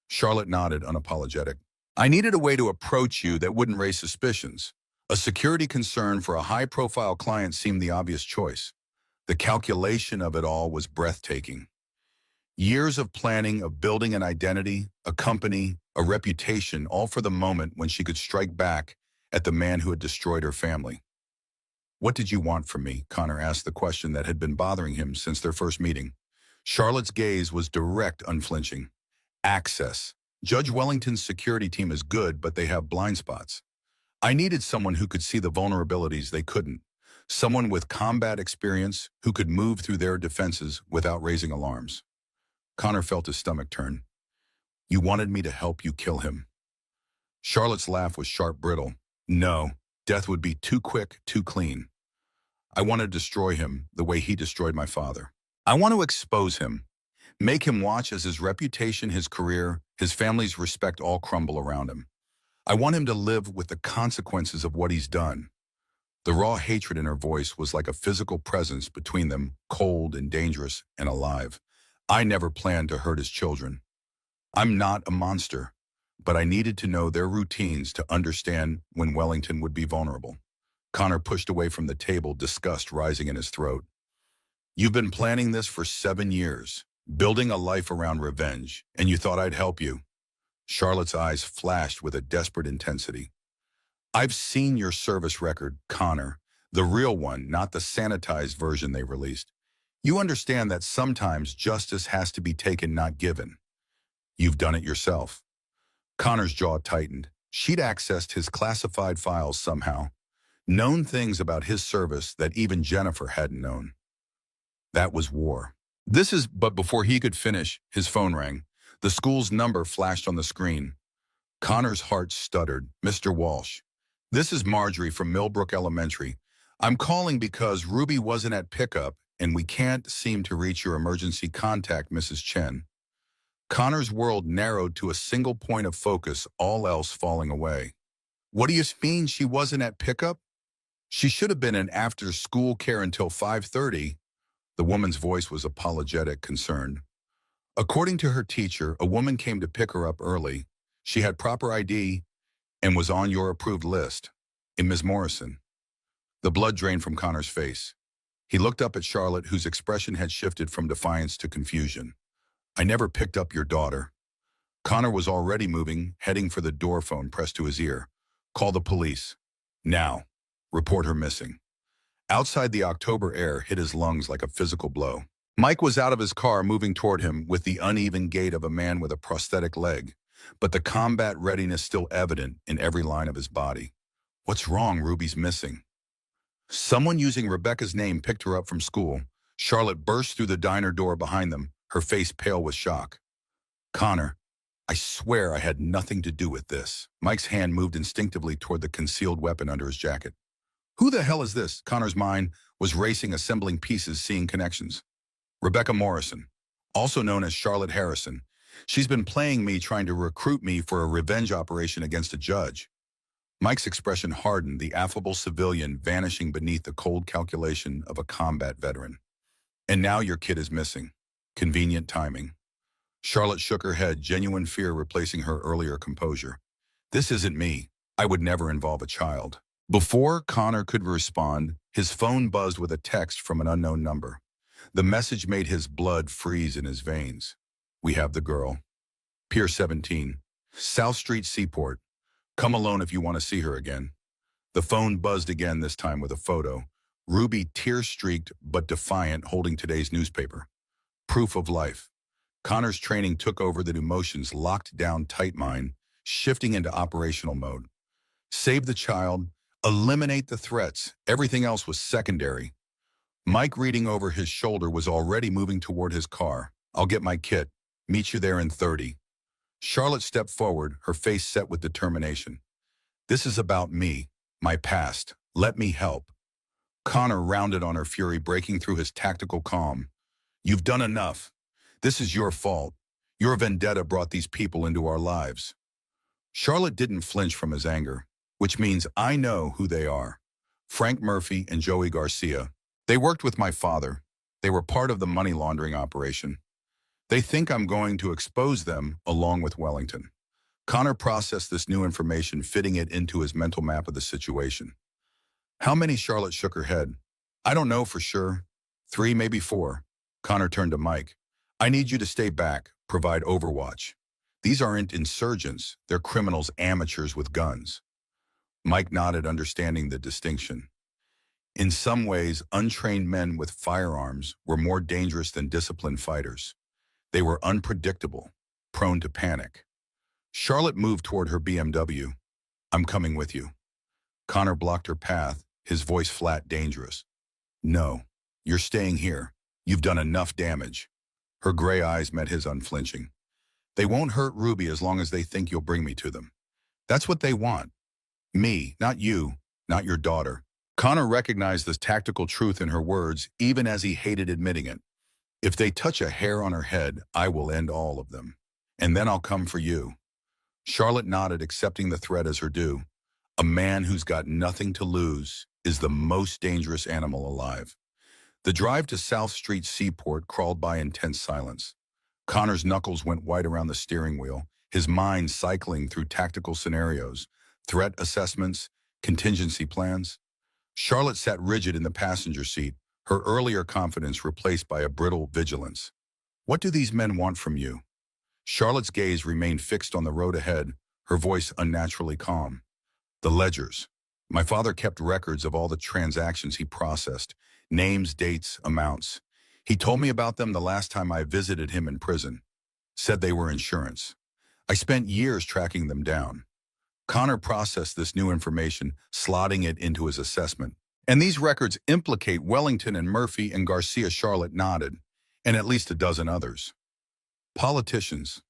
Charlotte nodded, unapologetic. I needed a way to approach you that wouldn't raise suspicions. A security concern for a high-profile client seemed the obvious choice. The calculation of it all was breathtaking. Years of planning, of building an identity, a company, a reputation, all for the moment when she could strike back at the man who had destroyed her family. What did you want from me? Connor asked the question that had been bothering him since their first meeting. Charlotte's gaze was direct, unflinching. Access. Judge Wellington's security team is good, but they have blind spots. I needed someone who could see the vulnerabilities they couldn't. Someone with combat experience who could move through their defenses without raising alarms. Connor felt his stomach turn. You wanted me to help you kill him. Charlotte's laugh was sharp, brittle. No, death would be too quick, too clean. I want to destroy him the way he destroyed my father. I want to expose him, make him watch as his reputation, his career, his family's respect all crumble around him. I want him to live with the consequences of what he's done. The raw hatred in her voice was like a physical presence between them, cold and dangerous and alive. I never planned to hurt his children. I'm not a monster, but I needed to know their routines to understand when Wellington would be vulnerable. Connor pushed away from the table, disgust rising in his throat. You've been planning this for 7 years, building a life around revenge, and you thought I'd help you. Charlotte's eyes flashed with a desperate intensity. I've seen your service record, Connor, the real one, not the sanitized version they released. You understand that sometimes justice has to be taken, not given. You've done it yourself. Connor's jaw tightened. She'd accessed his classified files somehow, known things about his service that even Jennifer hadn't known. That was war. But before he could finish, his phone rang. The school's number flashed on the screen. Connor's heart stuttered. Mr. Walsh. This is Marjorie from Millbrook Elementary. I'm calling because Ruby wasn't at pickup and we can't seem to reach your emergency contact, Mrs. Chen. Connor's world narrowed to a single point of focus, all else falling away. What do you mean she wasn't at pickup? She should have been in after-school care until 5:30. The woman's voice was apologetic, concerned. According to her teacher, a woman came to pick her up early. She had proper ID and was on your approved list. In Ms. Morrison. The blood drained from Connor's face. He looked up at Charlotte, whose expression had shifted from defiance to confusion. I never picked up your daughter. Connor was already moving, heading for the door, phone pressed to his ear. Call the police. Now. Report her missing. Outside, the October air hit his lungs like a physical blow. Mike was out of his car, moving toward him with the uneven gait of a man with a prosthetic leg, but the combat readiness still evident in every line of his body. What's wrong? Ruby's missing. Someone using Rebecca's name picked her up from school. Charlotte burst through the diner door behind them, her face pale with shock. Connor, I swear I had nothing to do with this. Mike's hand moved instinctively toward the concealed weapon under his jacket. Who the hell is this? Connor's mind was racing, assembling pieces, seeing connections. Rebecca Morrison, also known as Charlotte Harrison. She's been playing me, trying to recruit me for a revenge operation against a judge. Mike's expression hardened, the affable civilian vanishing beneath the cold calculation of a combat veteran. And now your kid is missing. Convenient timing. Charlotte shook her head, genuine fear replacing her earlier composure. This isn't me. I would never involve a child. Before Connor could respond, his phone buzzed with a text from an unknown number. The message made his blood freeze in his veins. We have the girl. Pier 17, South Street, Seaport. Come alone if you want to see her again. The phone buzzed again, this time with a photo. Ruby, tear-streaked but defiant, holding today's newspaper. Proof of life. Connor's training took over, the emotions locked down tight mind, shifting into operational mode. Save the child, eliminate the threats. Everything else was secondary. Mike, reading over his shoulder, was already moving toward his car. I'll get my kit. Meet you there in 30. Charlotte stepped forward, her face set with determination. This is about me, my past. Let me help. Connor rounded on her fury, breaking through his tactical calm. You've done enough. This is your fault. Your vendetta brought these people into our lives. Charlotte didn't flinch from his anger, which means I know who they are. Frank Murphy and Joey Garcia. They worked with my father. They were part of the money laundering operation. They think I'm going to expose them along with Wellington. Connor processed this new information, fitting it into his mental map of the situation. How many? Charlotte shook her head. I don't know for sure. 3, maybe 4. Connor turned to Mike. I need you to stay back, provide overwatch. These aren't insurgents. They're criminals, amateurs with guns. Mike nodded, understanding the distinction. In some ways, untrained men with firearms were more dangerous than disciplined fighters. They were unpredictable, prone to panic. Charlotte moved toward her BMW. I'm coming with you. Connor blocked her path, his voice flat, dangerous. No, you're staying here. You've done enough damage. Her gray eyes met his, unflinching. They won't hurt Ruby as long as they think you'll bring me to them. That's what they want. Me, not you, not your daughter. Connor recognized this tactical truth in her words, even as he hated admitting it. If they touch a hair on her head, I will end all of them. And then I'll come for you. Charlotte nodded, accepting the threat as her due. A man who's got nothing to lose is the most dangerous animal alive. The drive to South Street Seaport crawled by in tense silence. Connor's knuckles went white around the steering wheel, his mind cycling through tactical scenarios, threat assessments, contingency plans. Charlotte sat rigid in the passenger seat, her earlier confidence replaced by a brittle vigilance. What do these men want from you? Charlotte's gaze remained fixed on the road ahead, her voice unnaturally calm. The ledgers. My father kept records of all the transactions he processed, names, dates, amounts. He told me about them the last time I visited him in prison. Said they were insurance. I spent years tracking them down. Connor processed this new information, slotting it into his assessment. And these records implicate Wellington and Murphy and Garcia. Charlotte nodded, and at least a dozen others. Politicians,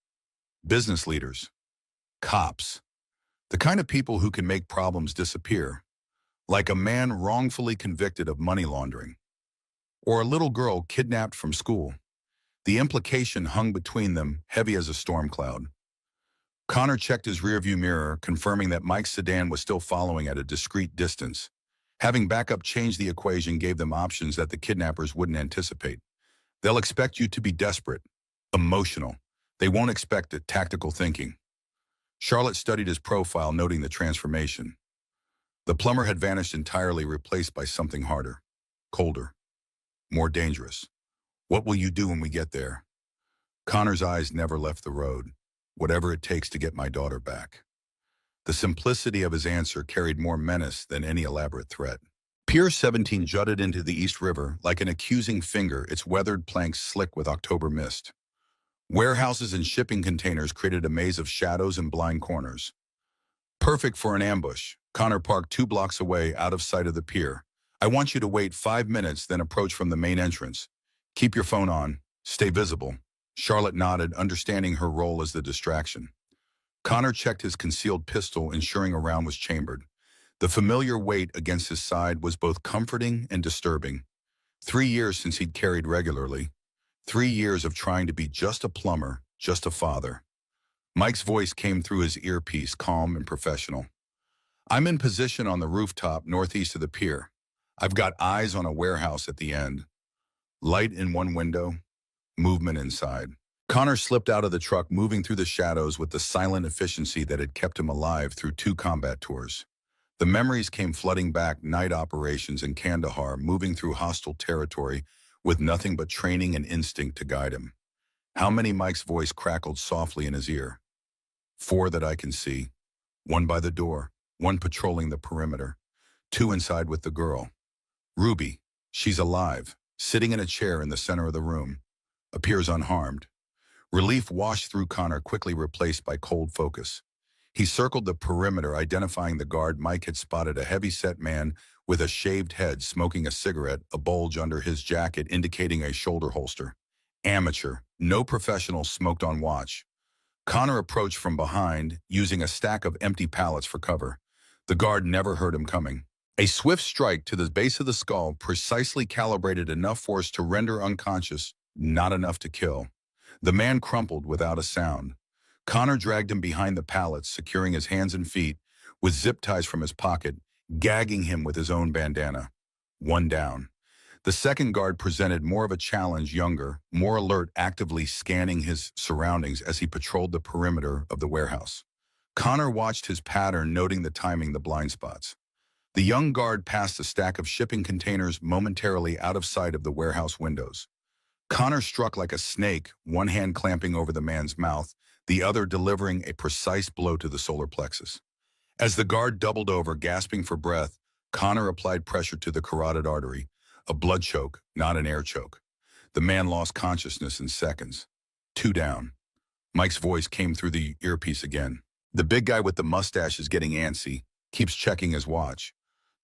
business leaders, cops, the kind of people who can make problems disappear, like a man wrongfully convicted of money laundering, or a little girl kidnapped from school. The implication hung between them, heavy as a storm cloud. Connor checked his rearview mirror, confirming that Mike's sedan was still following at a discreet distance. Having backup changed the equation gave them options that the kidnappers wouldn't anticipate. They'll expect you to be desperate, emotional. They won't expect it, tactical thinking. Charlotte studied his profile, noting the transformation. The plumber had vanished entirely, replaced by something harder, colder, more dangerous. What will you do when we get there? Connor's eyes never left the road. Whatever it takes to get my daughter back. The simplicity of his answer carried more menace than any elaborate threat. Pier 17 jutted into the East River like an accusing finger, its weathered planks slick with October mist. Warehouses and shipping containers created a maze of shadows and blind corners. Perfect for an ambush. Connor parked 2 blocks away, out of sight of the pier. I want you to wait 5 minutes, then approach from the main entrance. Keep your phone on. Stay visible. Charlotte nodded, understanding her role as the distraction. Connor checked his concealed pistol, ensuring a round was chambered. The familiar weight against his side was both comforting and disturbing. 3 years since he'd carried regularly. 3 years of trying to be just a plumber, just a father. Mike's voice came through his earpiece, calm and professional. I'm in position on the rooftop northeast of the pier. I've got eyes on a warehouse at the end. Light in one window, movement inside. Connor slipped out of the truck, moving through the shadows with the silent efficiency that had kept him alive through 2 combat tours. The memories came flooding back, night operations in Kandahar, moving through hostile territory with nothing but training and instinct to guide him. How many? Mike's voice crackled softly in his ear. 4 that I can see. 1 by the door, 1 patrolling the perimeter, 2 inside with the girl. Ruby, she's alive, sitting in a chair in the center of the room. Appears unharmed. Relief washed through Connor, quickly replaced by cold focus. He circled the perimeter, identifying the guard. Mike had spotted a heavy-set man with a shaved head, smoking a cigarette, a bulge under his jacket indicating a shoulder holster. Amateur, no professional smoked on watch. Connor approached from behind, using a stack of empty pallets for cover. The guard never heard him coming. A swift strike to the base of the skull, precisely calibrated, enough force to render unconscious, not enough to kill. The man crumpled without a sound. Connor dragged him behind the pallets, securing his hands and feet with zip ties from his pocket, gagging him with his own bandana. 1 down. The second guard presented more of a challenge, younger, more alert, actively scanning his surroundings as he patrolled the perimeter of the warehouse. Connor watched his pattern, noting the timing, the blind spots. The young guard passed a stack of shipping containers, momentarily out of sight of the warehouse windows. Connor struck like a snake, one hand clamping over the man's mouth, the other delivering a precise blow to the solar plexus. As the guard doubled over, gasping for breath, Connor applied pressure to the carotid artery, a blood choke, not an air choke. The man lost consciousness in seconds. 2 down. Mike's voice came through the earpiece again. The big guy with the mustache is getting antsy, keeps checking his watch.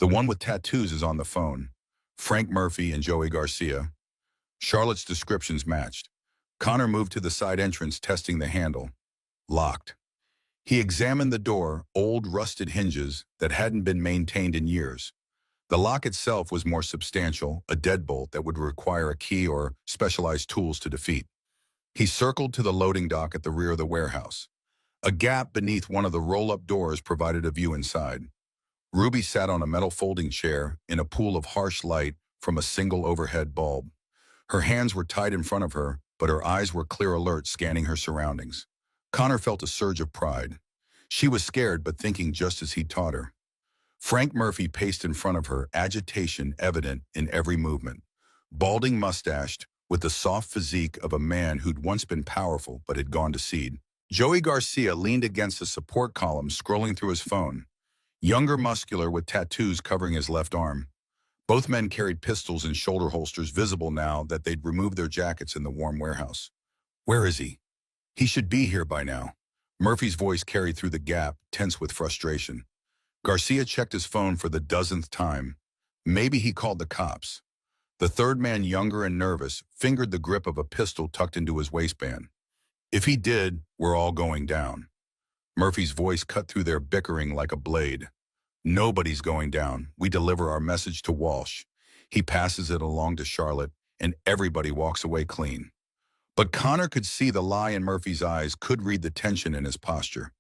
The one with tattoos is on the phone. Frank Murphy and Joey Garcia. Charlotte's descriptions matched. Connor moved to the side entrance, testing the handle. Locked. He examined the door, old rusted hinges that hadn't been maintained in years. The lock itself was more substantial, a deadbolt that would require a key or specialized tools to defeat. He circled to the loading dock at the rear of the warehouse. A gap beneath one of the roll-up doors provided a view inside. Ruby sat on a metal folding chair in a pool of harsh light from a single overhead bulb. Her hands were tied in front of her, but her eyes were clear alert, scanning her surroundings. Connor felt a surge of pride. She was scared, but thinking just as he'd taught her. Frank Murphy paced in front of her, agitation evident in every movement. Balding mustached, with the soft physique of a man who'd once been powerful but had gone to seed. Joey Garcia leaned against a support column, scrolling through his phone. Younger, muscular, with tattoos covering his left arm. Both men carried pistols in shoulder holsters, visible now that they'd removed their jackets in the warm warehouse. Where is he? He should be here by now. Murphy's voice carried through the gap, tense with frustration. Garcia checked his phone for the dozenth time. Maybe he called the cops. The third man, younger and nervous, fingered the grip of a pistol tucked into his waistband. If he did, we're all going down. Murphy's voice cut through their bickering like a blade. Nobody's going down. We deliver our message to Walsh. He passes it along to Charlotte, and everybody walks away clean. But Connor could see the lie in Murphy's eyes, could read the tension in his posture.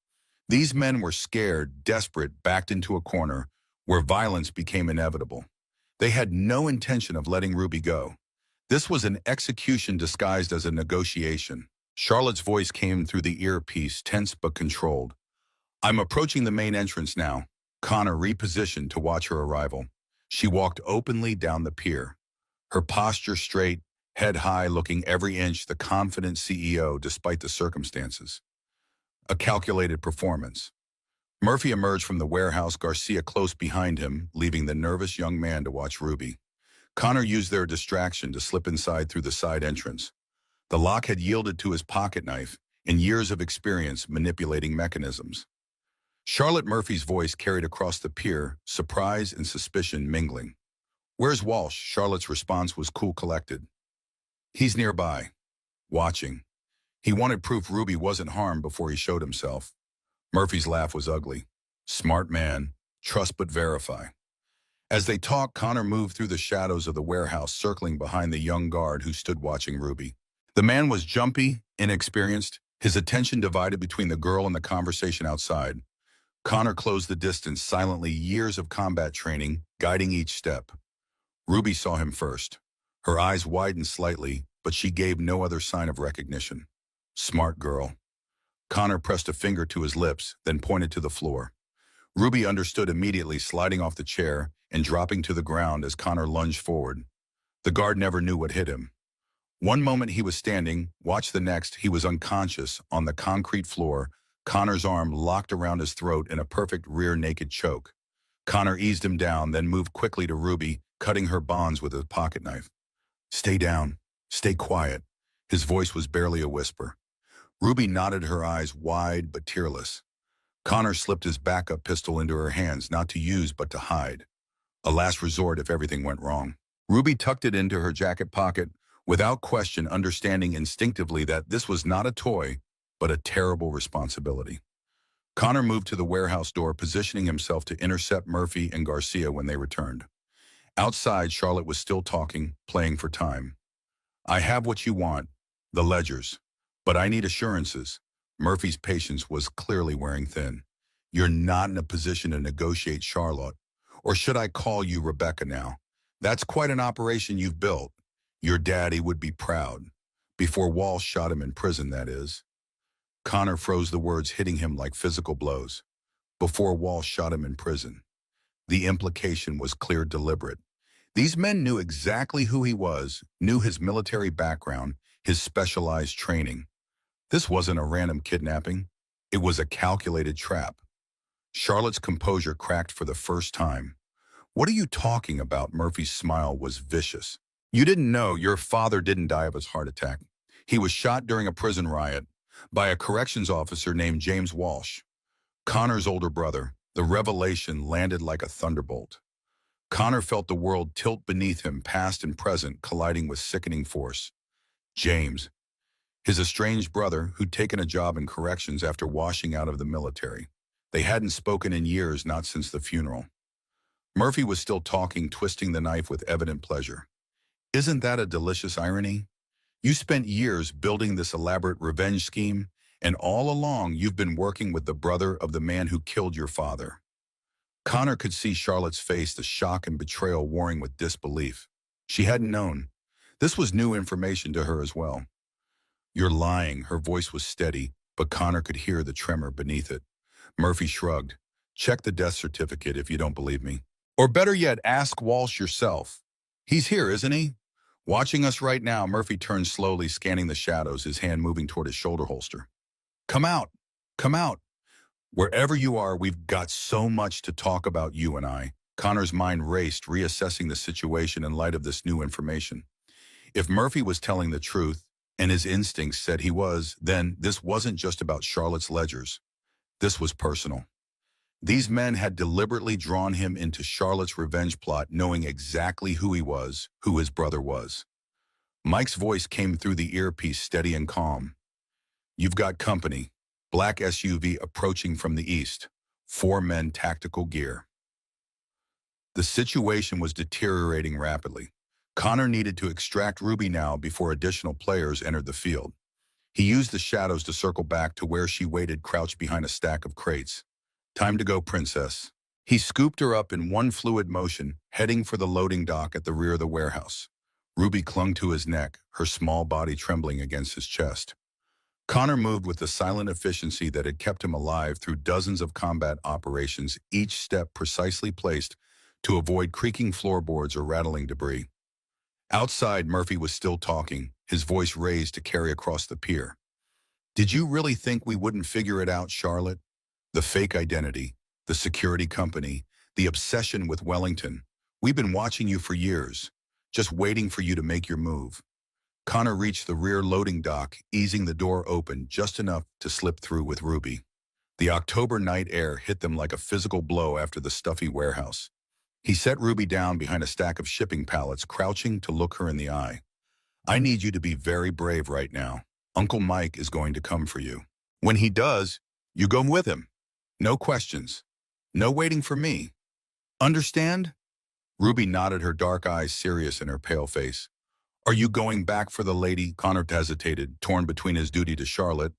These men were scared, desperate, backed into a corner where violence became inevitable. They had no intention of letting Ruby go. This was an execution disguised as a negotiation. Charlotte's voice came through the earpiece, tense but controlled. I'm approaching the main entrance now. Connor repositioned to watch her arrival. She walked openly down the pier. Her posture straight, head high, looking every inch the confident CEO despite the circumstances. A calculated performance. Murphy emerged from the warehouse, Garcia close behind him, leaving the nervous young man to watch Ruby. Connor used their distraction to slip inside through the side entrance. The lock had yielded to his pocket knife and years of experience manipulating mechanisms. Charlotte Murphy's voice carried across the pier, surprise and suspicion mingling. Where's Walsh? Charlotte's response was cool, collected. He's nearby, watching. He wanted proof Ruby wasn't harmed before he showed himself. Murphy's laugh was ugly. Smart man, trust but verify. As they talked, Connor moved through the shadows of the warehouse, circling behind the young guard who stood watching Ruby. The man was jumpy, inexperienced, his attention divided between the girl and the conversation outside. Connor closed the distance silently, years of combat training, guiding each step. Ruby saw him first. Her eyes widened slightly, but she gave no other sign of recognition. Smart girl. Connor pressed a finger to his lips, then pointed to the floor. Ruby understood immediately, sliding off the chair and dropping to the ground as Connor lunged forward. The guard never knew what hit him. One moment he was standing, watch the next, he was unconscious on the concrete floor, Connor's arm locked around his throat in a perfect rear naked choke. Connor eased him down, then moved quickly to Ruby, cutting her bonds with his pocket knife. Stay down. Stay quiet. His voice was barely a whisper. Ruby nodded, her eyes wide but tearless. Connor slipped his backup pistol into her hands, not to use but to hide. A last resort if everything went wrong. Ruby tucked it into her jacket pocket, without question, understanding instinctively that this was not a toy, but a terrible responsibility. Connor moved to the warehouse door, positioning himself to intercept Murphy and Garcia when they returned. Outside, Charlotte was still talking, playing for time. I have what you want, the ledgers, but I need assurances. Murphy's patience was clearly wearing thin. You're not in a position to negotiate, Charlotte. Or should I call you Rebecca now? That's quite an operation you've built. Your daddy would be proud. Before Walsh shot him in prison, that is. Connor froze, the words hitting him like physical blows. Before Walsh shot him in prison. The implication was clear, deliberate. These men knew exactly who he was, knew his military background, his specialized training. This wasn't a random kidnapping. It was a calculated trap. Charlotte's composure cracked for the first time. What are you talking about? Murphy's smile was vicious. You didn't know your father didn't die of his heart attack. He was shot during a prison riot by a corrections officer named James Walsh, Connor's older brother. The revelation landed like a thunderbolt. Connor felt the world tilt beneath him, past and present colliding with sickening force. James. His estranged brother, who'd taken a job in corrections after washing out of the military. They hadn't spoken in years, not since the funeral. Murphy was still talking, twisting the knife with evident pleasure. Isn't that a delicious irony? You spent years building this elaborate revenge scheme, and all along you've been working with the brother of the man who killed your father. Connor could see Charlotte's face, the shock and betrayal warring with disbelief. She hadn't known. This was new information to her as well. You're lying. Her voice was steady, but Connor could hear the tremor beneath it. Murphy shrugged. Check the death certificate if you don't believe me. Or better yet, ask Walsh yourself. He's here, isn't he? Watching us right now. Murphy turned slowly, scanning the shadows, his hand moving toward his shoulder holster. Come out. Come out. Wherever you are, we've got so much to talk about, you and I. Connor's mind raced, reassessing the situation in light of this new information. If Murphy was telling the truth, and his instincts said he was, then this wasn't just about Charlotte's ledgers. This was personal. These men had deliberately drawn him into Charlotte's revenge plot, knowing exactly who he was, who his brother was. Mike's voice came through the earpiece, steady and calm. You've got company. Black SUV approaching from the east. 4 men, tactical gear. The situation was deteriorating rapidly. Connor needed to extract Ruby now before additional players entered the field. He used the shadows to circle back to where she waited, crouched behind a stack of crates. Time to go, princess. He scooped her up in one fluid motion, heading for the loading dock at the rear of the warehouse. Ruby clung to his neck, her small body trembling against his chest. Connor moved with the silent efficiency that had kept him alive through dozens of combat operations, each step precisely placed to avoid creaking floorboards or rattling debris. Outside, Murphy was still talking, his voice raised to carry across the pier. Did you really think we wouldn't figure it out, Charlotte? The fake identity, the security company, the obsession with Wellington. We've been watching you for years, just waiting for you to make your move. Connor reached the rear loading dock, easing the door open just enough to slip through with Ruby. The October night air hit them like a physical blow after the stuffy warehouse. He set Ruby down behind a stack of shipping pallets, crouching to look her in the eye. I need you to be very brave right now. Uncle Mike is going to come for you. When he does, you go with him. No questions. No waiting for me. Understand? Ruby nodded, her dark eyes serious in her pale face. Are you going back for the lady? Connor hesitated, torn between his duty to Charlotte,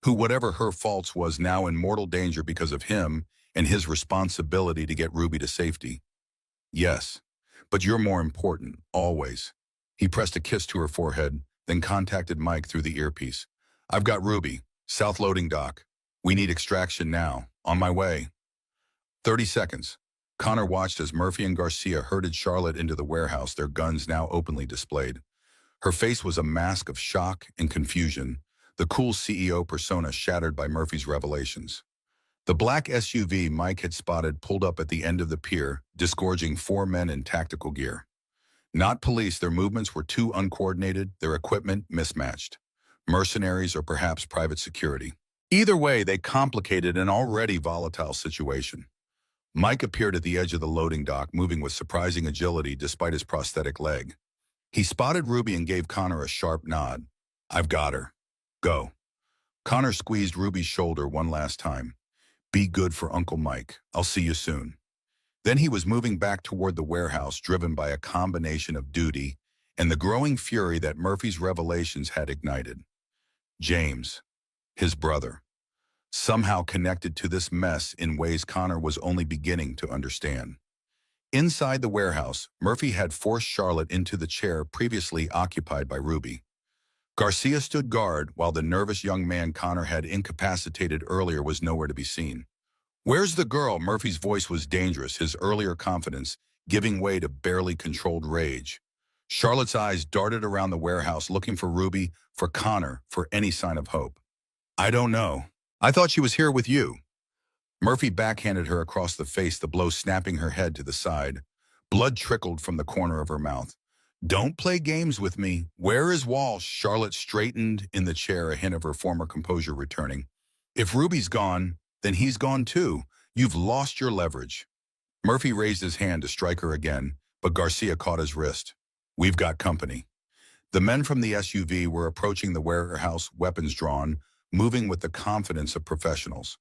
who, whatever her faults, was now in mortal danger because of him, and his responsibility to get Ruby to safety. Yes, but you're more important, always. He pressed a kiss to her forehead, then contacted Mike through the earpiece. I've got Ruby, South Loading Dock. We need extraction now. On my way. 30 seconds. Connor watched as Murphy and Garcia herded Charlotte into the warehouse, their guns now openly displayed. Her face was a mask of shock and confusion, the cool CEO persona shattered by Murphy's revelations. The black SUV Mike had spotted pulled up at the end of the pier, disgorging 4 men in tactical gear. Not police, their movements were too uncoordinated, their equipment mismatched. Mercenaries or perhaps private security. Either way, they complicated an already volatile situation. Mike appeared at the edge of the loading dock, moving with surprising agility despite his prosthetic leg. He spotted Ruby and gave Connor a sharp nod. I've got her. Go. Connor squeezed Ruby's shoulder one last time. Be good for Uncle Mike. I'll see you soon. Then he was moving back toward the warehouse, driven by a combination of duty and the growing fury that Murphy's revelations had ignited. James, his brother, somehow connected to this mess in ways Connor was only beginning to understand. Inside the warehouse, Murphy had forced Charlotte into the chair previously occupied by Ruby. Garcia stood guard while the nervous young man Connor had incapacitated earlier was nowhere to be seen. Where's the girl? Murphy's voice was dangerous, his earlier confidence giving way to barely controlled rage. Charlotte's eyes darted around the warehouse looking for Ruby, for Connor, for any sign of hope. I don't know. I thought she was here with you. Murphy backhanded her across the face, the blow snapping her head to the side. Blood trickled from the corner of her mouth. Don't play games with me. Where is Walsh? Charlotte straightened in the chair, a hint of her former composure returning. If Ruby's gone, then he's gone too. You've lost your leverage. Murphy raised his hand to strike her again, but Garcia caught his wrist. We've got company. The men from the SUV were approaching the warehouse, weapons drawn, moving with the confidence of professionals.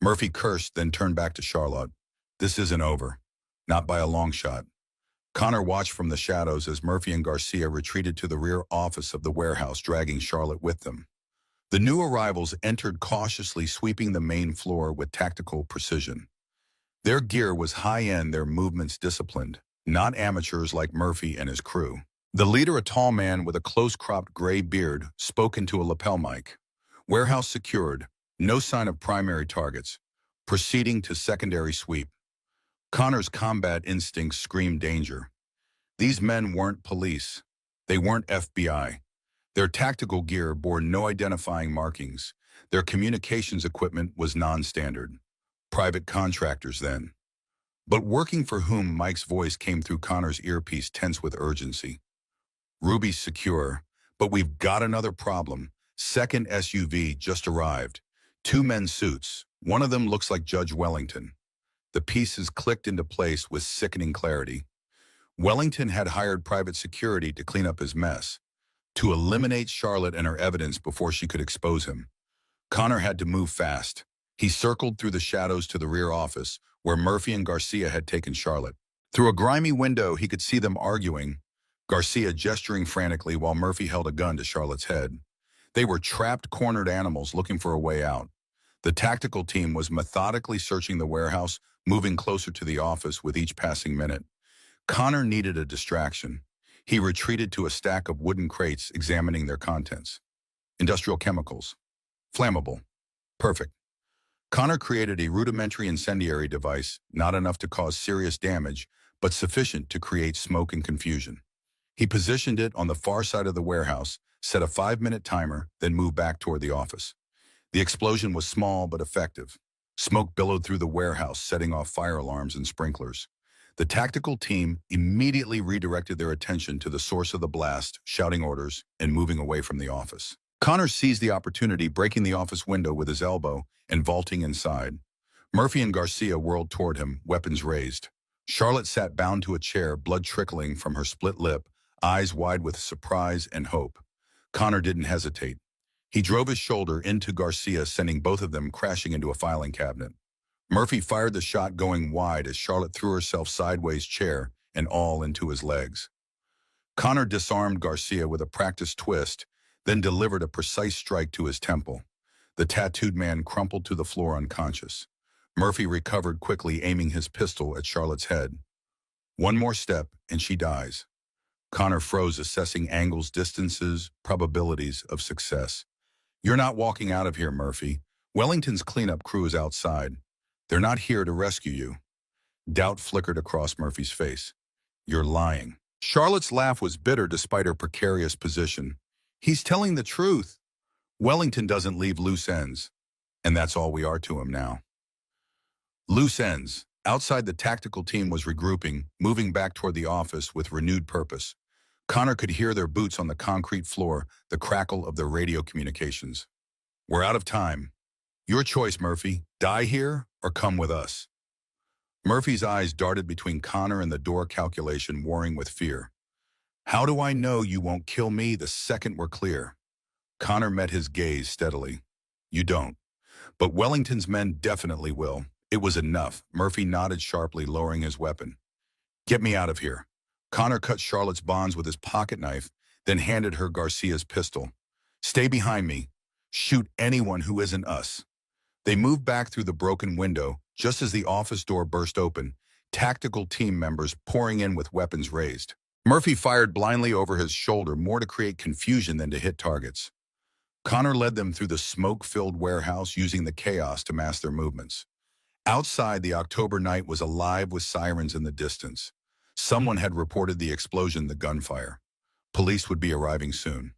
Murphy cursed, then turned back to Charlotte. This isn't over. Not by a long shot. Connor watched from the shadows as Murphy and Garcia retreated to the rear office of the warehouse, dragging Charlotte with them. The new arrivals entered cautiously, sweeping the main floor with tactical precision. Their gear was high-end, their movements disciplined, not amateurs like Murphy and his crew. The leader, a tall man with a close-cropped gray beard, spoke into a lapel mic. Warehouse secured, no sign of primary targets. Proceeding to secondary sweep. Connor's combat instincts screamed danger. These men weren't police. They weren't FBI. Their tactical gear bore no identifying markings. Their communications equipment was non-standard. Private contractors, then. But working for whom? Mike's voice came through Connor's earpiece, tense with urgency. Ruby's secure, but we've got another problem. Second SUV just arrived. 2 men's suits. One of them looks like Judge Wellington. The pieces clicked into place with sickening clarity. Wellington had hired private security to clean up his mess, to eliminate Charlotte and her evidence before she could expose him. Connor had to move fast. He circled through the shadows to the rear office, where Murphy and Garcia had taken Charlotte. Through a grimy window, he could see them arguing, Garcia gesturing frantically while Murphy held a gun to Charlotte's head. They were trapped, cornered animals looking for a way out. The tactical team was methodically searching the warehouse, moving closer to the office with each passing minute. Connor needed a distraction. He retreated to a stack of wooden crates, examining their contents. Industrial chemicals. Flammable. Perfect. Connor created a rudimentary incendiary device, not enough to cause serious damage, but sufficient to create smoke and confusion. He positioned it on the far side of the warehouse, set a 5-minute timer, then moved back toward the office. The explosion was small but effective. Smoke billowed through the warehouse, setting off fire alarms and sprinklers. The tactical team immediately redirected their attention to the source of the blast, shouting orders and moving away from the office. Connor seized the opportunity, breaking the office window with his elbow and vaulting inside. Murphy and Garcia whirled toward him, weapons raised. Charlotte sat bound to a chair, blood trickling from her split lip, eyes wide with surprise and hope. Connor didn't hesitate. He drove his shoulder into Garcia, sending both of them crashing into a filing cabinet. Murphy fired the shot, going wide as Charlotte threw herself sideways, chair and all, into his legs. Connor disarmed Garcia with a practiced twist, then delivered a precise strike to his temple. The tattooed man crumpled to the floor unconscious. Murphy recovered quickly, aiming his pistol at Charlotte's head. One more step, and she dies. Connor froze, assessing angles, distances, probabilities of success. You're not walking out of here, Murphy. Wellington's cleanup crew is outside. They're not here to rescue you. Doubt flickered across Murphy's face. You're lying. Charlotte's laugh was bitter despite her precarious position. He's telling the truth. Wellington doesn't leave loose ends, and that's all we are to him now. Loose ends. Outside, the tactical team was regrouping, moving back toward the office with renewed purpose. Connor could hear their boots on the concrete floor, the crackle of their radio communications. We're out of time. Your choice, Murphy. Die here or come with us. Murphy's eyes darted between Connor and the door, calculation warring with fear. How do I know you won't kill me the second we're clear? Connor met his gaze steadily. You don't. But Wellington's men definitely will. It was enough. Murphy nodded sharply, lowering his weapon. Get me out of here. Connor cut Charlotte's bonds with his pocket knife, then handed her Garcia's pistol. Stay behind me. Shoot anyone who isn't us. They moved back through the broken window, just as the office door burst open, tactical team members pouring in with weapons raised. Murphy fired blindly over his shoulder, more to create confusion than to hit targets. Connor led them through the smoke-filled warehouse, using the chaos to mask their movements. Outside, the October night was alive with sirens in the distance. Someone had reported the explosion, the gunfire. Police would be arriving soon.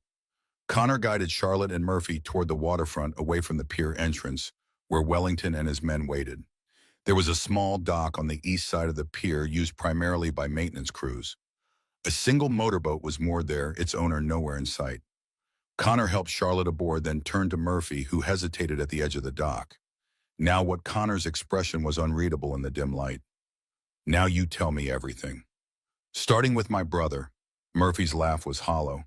Connor guided Charlotte and Murphy toward the waterfront, away from the pier entrance, where Wellington and his men waited. There was a small dock on the east side of the pier, used primarily by maintenance crews. A single motorboat was moored there, its owner nowhere in sight. Connor helped Charlotte aboard, then turned to Murphy, who hesitated at the edge of the dock. Now what Connor's expression was unreadable in the dim light. Now you tell me everything. Starting with my brother. Murphy's laugh was hollow.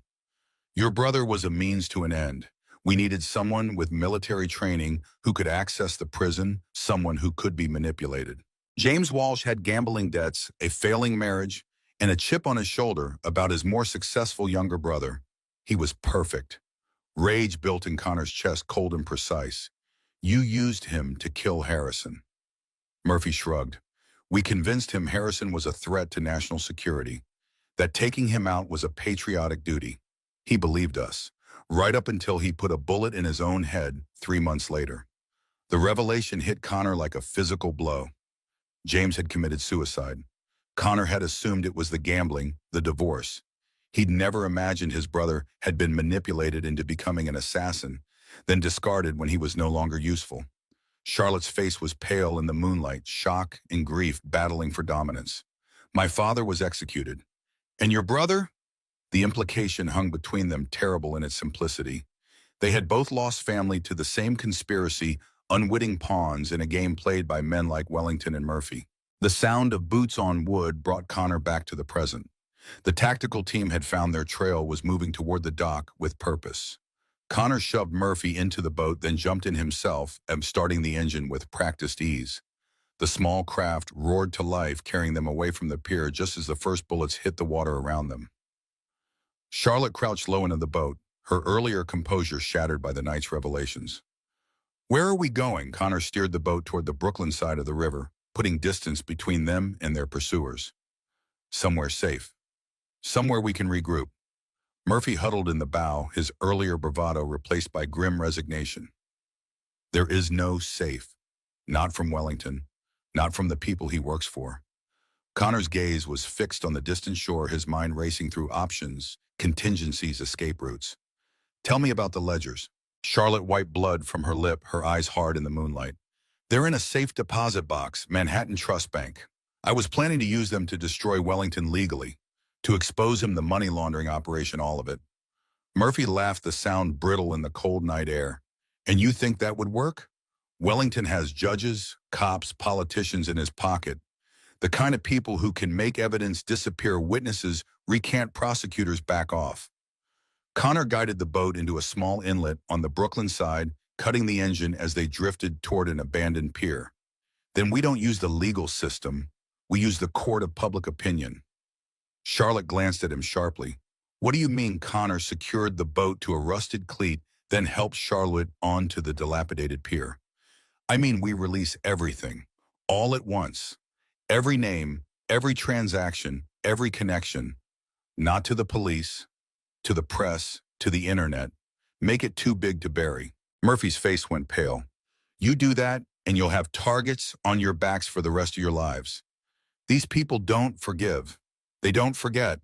Your brother was a means to an end. We needed someone with military training who could access the prison, someone who could be manipulated. James Walsh had gambling debts, a failing marriage, and a chip on his shoulder about his more successful younger brother. He was perfect. Rage built in Connor's chest, cold and precise. You used him to kill Harrison. Murphy shrugged. We convinced him Harrison was a threat to national security, that taking him out was a patriotic duty. He believed us, right up until he put a bullet in his own head 3 months later. The revelation hit Connor like a physical blow. James had committed suicide. Connor had assumed it was the gambling, the divorce. He'd never imagined his brother had been manipulated into becoming an assassin, then discarded when he was no longer useful. Charlotte's face was pale in the moonlight, shock and grief battling for dominance. My father was executed. And your brother? The implication hung between them, terrible in its simplicity. They had both lost family to the same conspiracy, unwitting pawns in a game played by men like Wellington and Murphy. The sound of boots on wood brought Connor back to the present. The tactical team had found their trail, was moving toward the dock with purpose. Connor shoved Murphy into the boat, then jumped in himself, starting the engine with practiced ease. The small craft roared to life, carrying them away from the pier just as the first bullets hit the water around them. Charlotte crouched low into the boat, her earlier composure shattered by the night's revelations. Where are we going? Connor steered the boat toward the Brooklyn side of the river, putting distance between them and their pursuers. Somewhere safe. Somewhere we can regroup. Murphy huddled in the bow, his earlier bravado replaced by grim resignation. There is no safe. Not from Wellington. Not from the people he works for. Connor's gaze was fixed on the distant shore, his mind racing through options, contingencies, escape routes. Tell me about the ledgers. Charlotte wiped blood from her lip, her eyes hard in the moonlight. They're in a safe deposit box, Manhattan Trust Bank. I was planning to use them to destroy Wellington legally, to expose him the money laundering operation, all of it. Murphy laughed, the sound brittle in the cold night air. And you think that would work? Wellington has judges, cops, politicians in his pocket. The kind of people who can make evidence disappear, witnesses recant, prosecutors back off. Connor guided the boat into a small inlet on the Brooklyn side, cutting the engine as they drifted toward an abandoned pier. Then we don't use the legal system. We use the court of public opinion. Charlotte glanced at him sharply. What do you mean? Connor secured the boat to a rusted cleat, then helped Charlotte onto the dilapidated pier. I mean, we release everything, all at once. Every name, every transaction, every connection. Not to the police, to the press, to the internet. Make it too big to bury. Murphy's face went pale. You do that, and you'll have targets on your backs for the rest of your lives. These people don't forgive. They don't forget.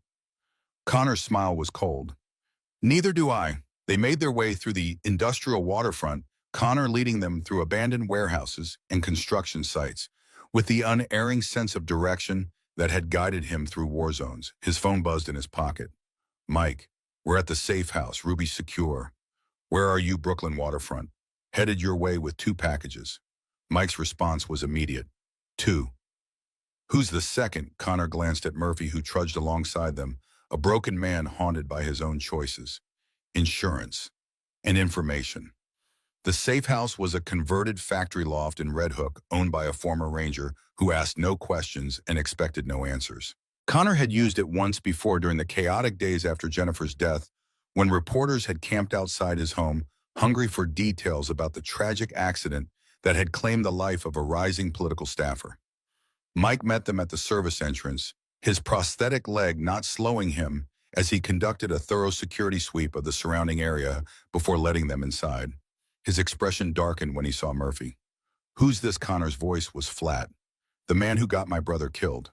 Connor's smile was cold. Neither do I. They made their way through the industrial waterfront, Connor leading them through abandoned warehouses and construction sites, with the unerring sense of direction that had guided him through war zones. His phone buzzed in his pocket. Mike, we're at the safe house, Ruby Secure. Where are you? Brooklyn waterfront. Headed your way with 2 packages. Mike's response was immediate. 2. Who's the second? Connor glanced at Murphy, who trudged alongside them, a broken man haunted by his own choices. Insurance and information. The safe house was a converted factory loft in Red Hook, owned by a former ranger who asked no questions and expected no answers. Connor had used it once before during the chaotic days after Jennifer's death, when reporters had camped outside his home, hungry for details about the tragic accident that had claimed the life of a rising political staffer. Mike met them at the service entrance, his prosthetic leg not slowing him as he conducted a thorough security sweep of the surrounding area before letting them inside. His expression darkened when he saw Murphy. Who's this? Connor's voice was flat. The man who got my brother killed.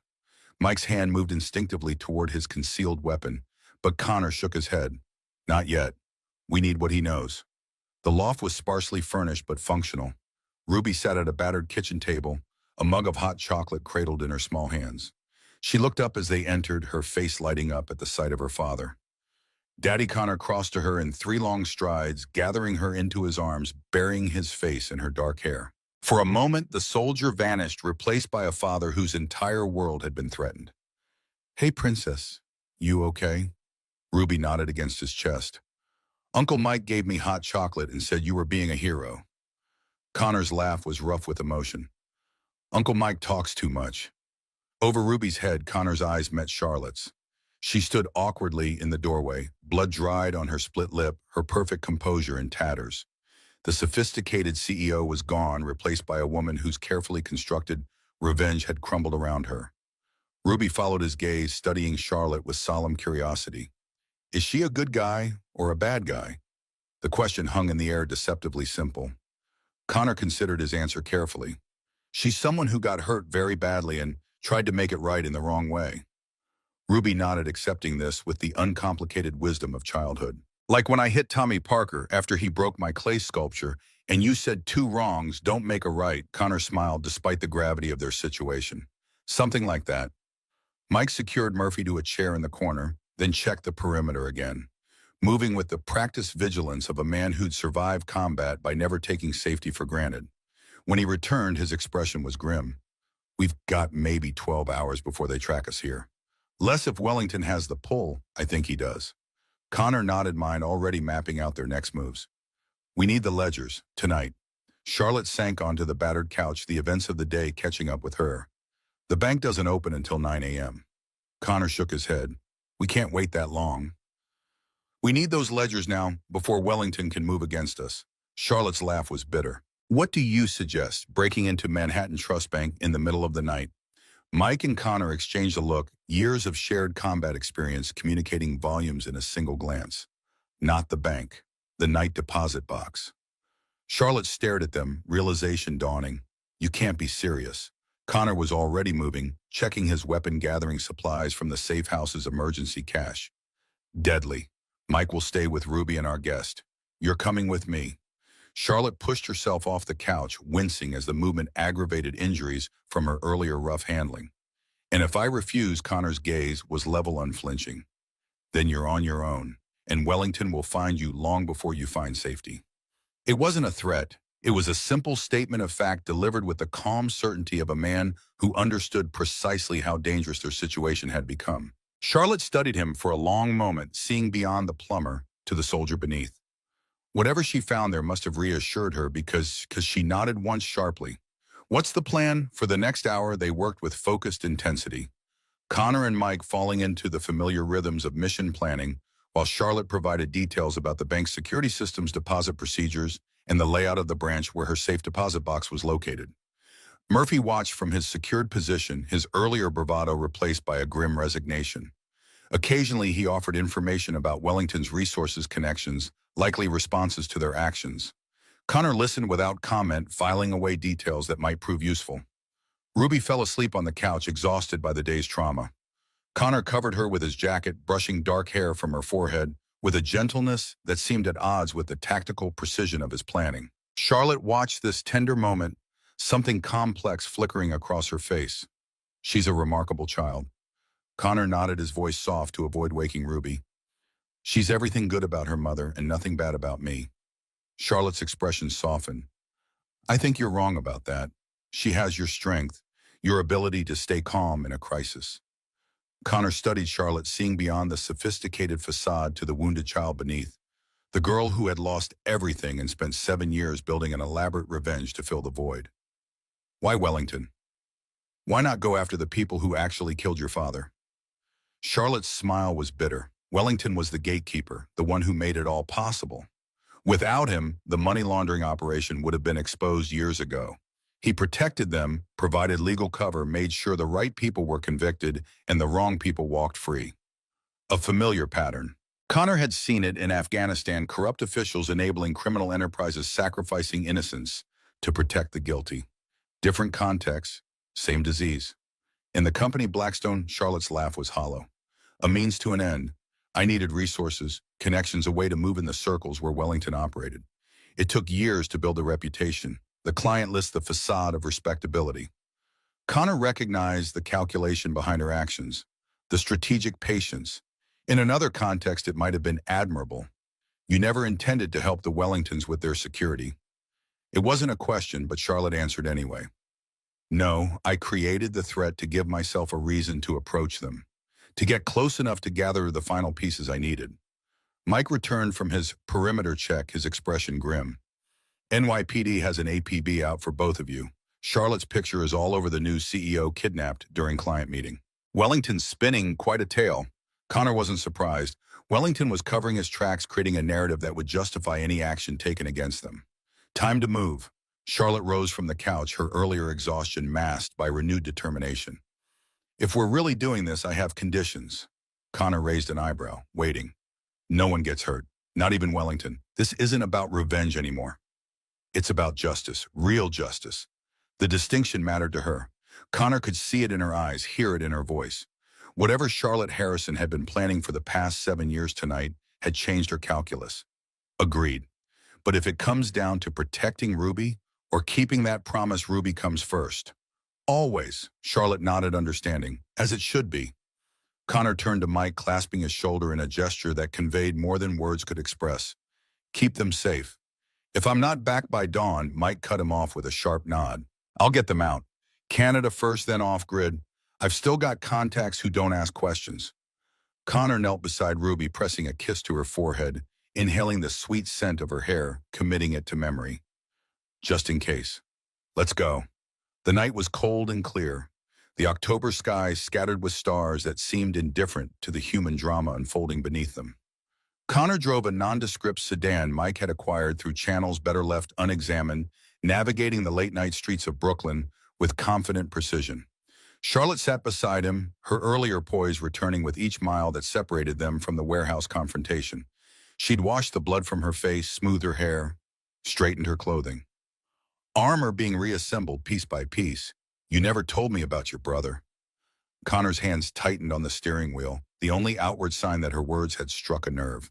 Mike's hand moved instinctively toward his concealed weapon, but Connor shook his head. Not yet. We need what he knows. The loft was sparsely furnished but functional. Ruby sat at a battered kitchen table, a mug of hot chocolate cradled in her small hands. She looked up as they entered, her face lighting up at the sight of her father. Daddy Connor crossed to her in 3 long strides, gathering her into his arms, burying his face in her dark hair. For a moment, the soldier vanished, replaced by a father whose entire world had been threatened. Hey, princess. You okay? Ruby nodded against his chest. Uncle Mike gave me hot chocolate and said you were being a hero. Connor's laugh was rough with emotion. Uncle Mike talks too much. Over Ruby's head, Connor's eyes met Charlotte's. She stood awkwardly in the doorway, blood dried on her split lip, her perfect composure in tatters. The sophisticated CEO was gone, replaced by a woman whose carefully constructed revenge had crumbled around her. Ruby followed his gaze, studying Charlotte with solemn curiosity. Is she a good guy or a bad guy? The question hung in the air, deceptively simple. Connor considered his answer carefully. She's someone who got hurt very badly and tried to make it right in the wrong way. Ruby nodded, accepting this with the uncomplicated wisdom of childhood. Like when I hit Tommy Parker after he broke my clay sculpture, and you said two wrongs don't make a right, Connor smiled despite the gravity of their situation. Something like that. Mike secured Murphy to a chair in the corner, then checked the perimeter again, moving with the practiced vigilance of a man who'd survived combat by never taking safety for granted. When he returned, his expression was grim. We've got maybe 12 hours before they track us here. Less if Wellington has the pull. I think he does. Connor nodded, mind already mapping out their next moves. We need the ledgers, tonight. Charlotte sank onto the battered couch, the events of the day catching up with her. The bank doesn't open until 9 a.m. Connor shook his head. We can't wait that long. We need those ledgers now, before Wellington can move against us. Charlotte's laugh was bitter. What do you suggest, breaking into Manhattan Trust Bank in the middle of the night? Mike and Connor exchanged a look, years of shared combat experience communicating volumes in a single glance. Not the bank, the night deposit box. Charlotte stared at them, realization dawning. You can't be serious. Connor was already moving, checking his weapon-gathering supplies from the safe house's emergency cache. Deadly. Mike will stay with Ruby and our guest. You're coming with me. Charlotte pushed herself off the couch, wincing as the movement aggravated injuries from her earlier rough handling. And if I refuse, Connor's gaze was level, unflinching. Then you're on your own, and Wellington will find you long before you find safety. It wasn't a threat. It was a simple statement of fact delivered with the calm certainty of a man who understood precisely how dangerous their situation had become. Charlotte studied him for a long moment, seeing beyond the plumber to the soldier beneath. Whatever she found there must have reassured her because she nodded once sharply. What's the plan? For the next hour, they worked with focused intensity. Connor and Mike falling into the familiar rhythms of mission planning, while Charlotte provided details about the bank's security system's deposit procedures and the layout of the branch where her safe deposit box was located. Murphy watched from his secured position, his earlier bravado replaced by a grim resignation. Occasionally, he offered information about Wellington's resources connections, likely responses to their actions. Connor listened without comment, filing away details that might prove useful. Ruby fell asleep on the couch, exhausted by the day's trauma. Connor covered her with his jacket, brushing dark hair from her forehead with a gentleness that seemed at odds with the tactical precision of his planning. Charlotte watched this tender moment, something complex flickering across her face. She's a remarkable child. Connor nodded, his voice soft to avoid waking Ruby. She's everything good about her mother and nothing bad about me. Charlotte's expression softened. I think you're wrong about that. She has your strength, your ability to stay calm in a crisis. Connor studied Charlotte, seeing beyond the sophisticated facade to the wounded child beneath. The girl who had lost everything and spent 7 years building an elaborate revenge to fill the void. Why Wellington? Why not go after the people who actually killed your father? Charlotte's smile was bitter. Wellington was the gatekeeper, the one who made it all possible. Without him, the money laundering operation would have been exposed years ago. He protected them, provided legal cover, made sure the right people were convicted and the wrong people walked free. A familiar pattern. Connor had seen it in Afghanistan, corrupt officials enabling criminal enterprises sacrificing innocents to protect the guilty. Different context, same disease. In the company Blackstone, Charlotte's laugh was hollow. A means to an end. I needed resources, connections, a way to move in the circles where Wellington operated. It took years to build a reputation. The client list, the facade of respectability. Connor recognized the calculation behind her actions, the strategic patience. In another context, it might have been admirable. You never intended to help the Wellingtons with their security. It wasn't a question, but Charlotte answered anyway. No, I created the threat to give myself a reason to approach them, to get close enough to gather the final pieces I needed. Mike returned from his perimeter check, his expression grim. NYPD has an APB out for both of you. Charlotte's picture is all over the news. CEO kidnapped during client meeting. Wellington spinning quite a tale. Connor wasn't surprised. Wellington was covering his tracks, creating a narrative that would justify any action taken against them. Time to move. Charlotte rose from the couch, her earlier exhaustion masked by renewed determination. If we're really doing this, I have conditions. Connor raised an eyebrow, waiting. No one gets hurt, not even Wellington. This isn't about revenge anymore. It's about justice, real justice. The distinction mattered to her. Connor could see it in her eyes, hear it in her voice. Whatever Charlotte Harrison had been planning for the past 7 years tonight had changed her calculus. Agreed. But if it comes down to protecting Ruby or keeping that promise, Ruby comes first. Always, Charlotte nodded, understanding, as it should be. Connor turned to Mike, clasping his shoulder in a gesture that conveyed more than words could express. Keep them safe. If I'm not back by dawn, Mike cut him off with a sharp nod. I'll get them out. Canada first, then off-grid. I've still got contacts who don't ask questions. Connor knelt beside Ruby, pressing a kiss to her forehead, inhaling the sweet scent of her hair, committing it to memory. Just in case. Let's go. The night was cold and clear, the October sky scattered with stars that seemed indifferent to the human drama unfolding beneath them. Connor drove a nondescript sedan Mike had acquired through channels better left unexamined, navigating the late-night streets of Brooklyn with confident precision. Charlotte sat beside him, her earlier poise returning with each mile that separated them from the warehouse confrontation. She'd washed the blood from her face, smoothed her hair, straightened her clothing. Armor being reassembled piece by piece. You never told me about your brother. Connor's hands tightened on the steering wheel, the only outward sign that her words had struck a nerve.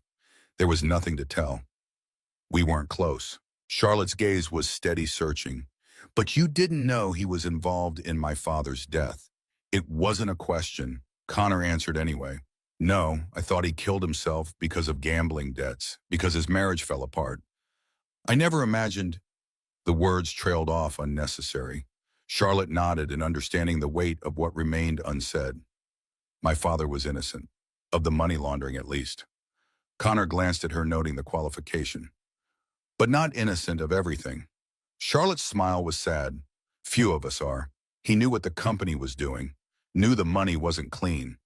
There was nothing to tell. We weren't close. Charlotte's gaze was steady, searching. But you didn't know he was involved in my father's death. It wasn't a question. Connor answered anyway. No, I thought he killed himself because of gambling debts, because his marriage fell apart. I never imagined. The words trailed off unnecessary. Charlotte nodded in understanding the weight of what remained unsaid. My father was innocent, of the money laundering at least. Connor glanced at her, noting the qualification. But not innocent of everything. Charlotte's smile was sad. Few of us are. He knew what the company was doing, knew the money wasn't clean.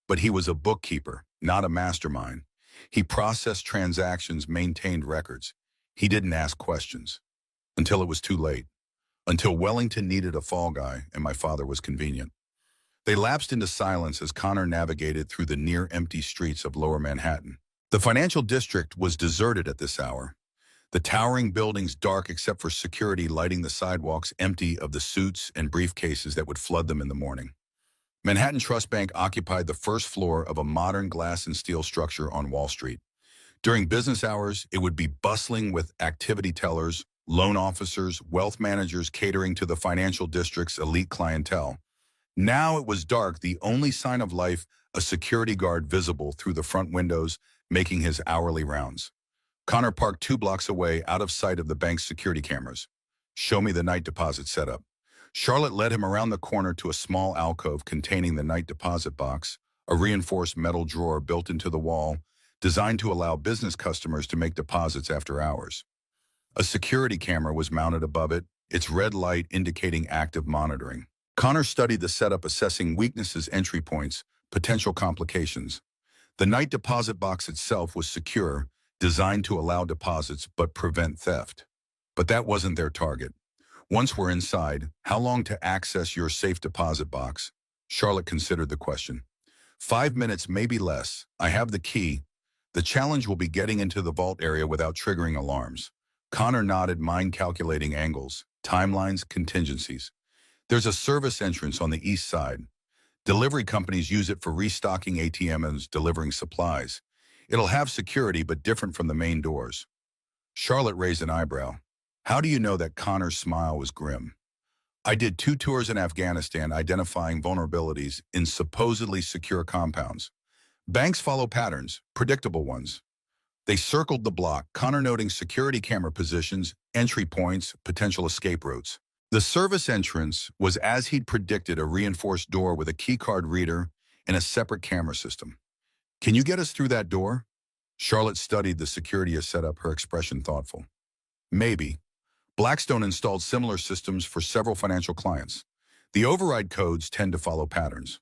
But he was a bookkeeper, not a mastermind. He processed transactions, maintained records. He didn't ask questions. Until it was too late. Until Wellington needed a fall guy and my father was convenient. They lapsed into silence as Connor navigated through the near-empty streets of Lower Manhattan. The financial district was deserted at this hour. The towering buildings dark except for security lighting the sidewalks empty of the suits and briefcases that would flood them in the morning. Manhattan Trust Bank occupied the first floor of a modern glass and steel structure on Wall Street. During business hours, it would be bustling with activity tellers, loan officers, wealth managers catering to the financial district's elite clientele. Now it was dark, the only sign of life, a security guard visible through the front windows, making his hourly rounds. Connor parked 2 blocks away, out of sight of the bank's security cameras. Show me the night deposit setup. Charlotte led him around the corner to a small alcove containing the night deposit box, a reinforced metal drawer built into the wall, designed to allow business customers to make deposits after hours. A security camera was mounted above it, its red light indicating active monitoring. Connor studied the setup, assessing weaknesses, entry points, potential complications. The night deposit box itself was secure, designed to allow deposits but prevent theft. But that wasn't their target. Once we're inside, how long to access your safe deposit box? Charlotte considered the question. 5 minutes, maybe less. I have the key. The challenge will be getting into the vault area without triggering alarms. Connor nodded, mind calculating angles, timelines, contingencies. There's a service entrance on the east side. Delivery companies use it for restocking ATMs, delivering supplies. It'll have security, but different from the main doors. Charlotte raised an eyebrow. How do you know that? Connor's smile was grim. I did 2 tours in Afghanistan identifying vulnerabilities in supposedly secure compounds. Banks follow patterns, predictable ones. They circled the block, Connor noting security camera positions, entry points, potential escape routes. The service entrance was as he'd predicted, a reinforced door with a keycard reader and a separate camera system. Can you get us through that door? Charlotte studied the security setup, her expression thoughtful. Maybe. Blackstone installed similar systems for several financial clients. The override codes tend to follow patterns.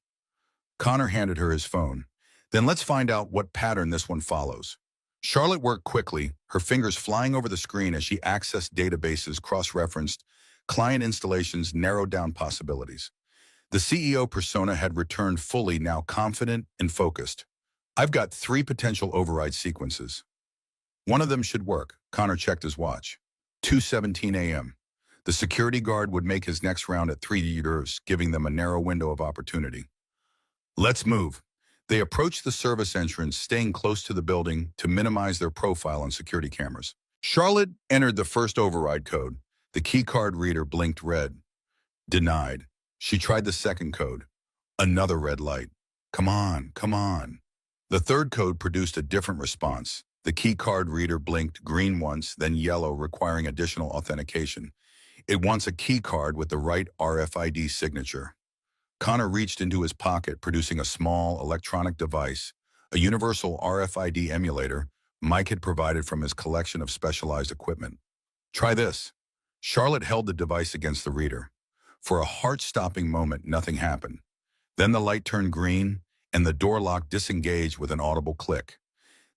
Connor handed her his phone. Then let's find out what pattern this one follows. Charlotte worked quickly, her fingers flying over the screen as she accessed databases, cross-referenced, client installations, narrowed down possibilities. The CEO persona had returned fully, now confident and focused. I've got 3 potential override sequences. One of them should work. Connor checked his watch. 2:17 a.m. The security guard would make his next round at 3 years, giving them a narrow window of opportunity. Let's move. They approached the service entrance, staying close to the building to minimize their profile on security cameras. Charlotte entered the first override code. The keycard reader blinked red. Denied. She tried the second code. Another red light. Come on, come on. The third code produced a different response. The keycard reader blinked green once, then yellow, requiring additional authentication. It wants a keycard with the right RFID signature. Connor reached into his pocket, producing a small electronic device, a universal RFID emulator Mike had provided from his collection of specialized equipment. Try this. Charlotte held the device against the reader. For a heart-stopping moment, nothing happened. Then the light turned green, and the door lock disengaged with an audible click.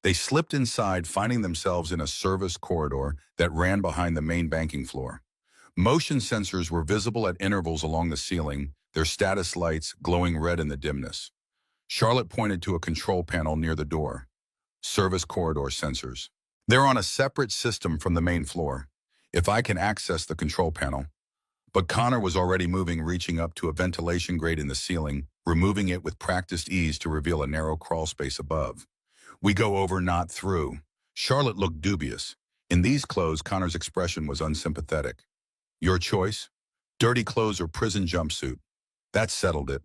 They slipped inside, finding themselves in a service corridor that ran behind the main banking floor. Motion sensors were visible at intervals along the ceiling, their status lights glowing red in the dimness. Charlotte pointed to a control panel near the door. Service corridor sensors. They're on a separate system from the main floor. If I can access the control panel. But Connor was already moving, reaching up to a ventilation grate in the ceiling, removing it with practiced ease to reveal a narrow crawl space above. We go over, not through. Charlotte looked dubious. In these clothes, Connor's expression was unsympathetic. Your choice? Dirty clothes or prison jumpsuit? That settled it.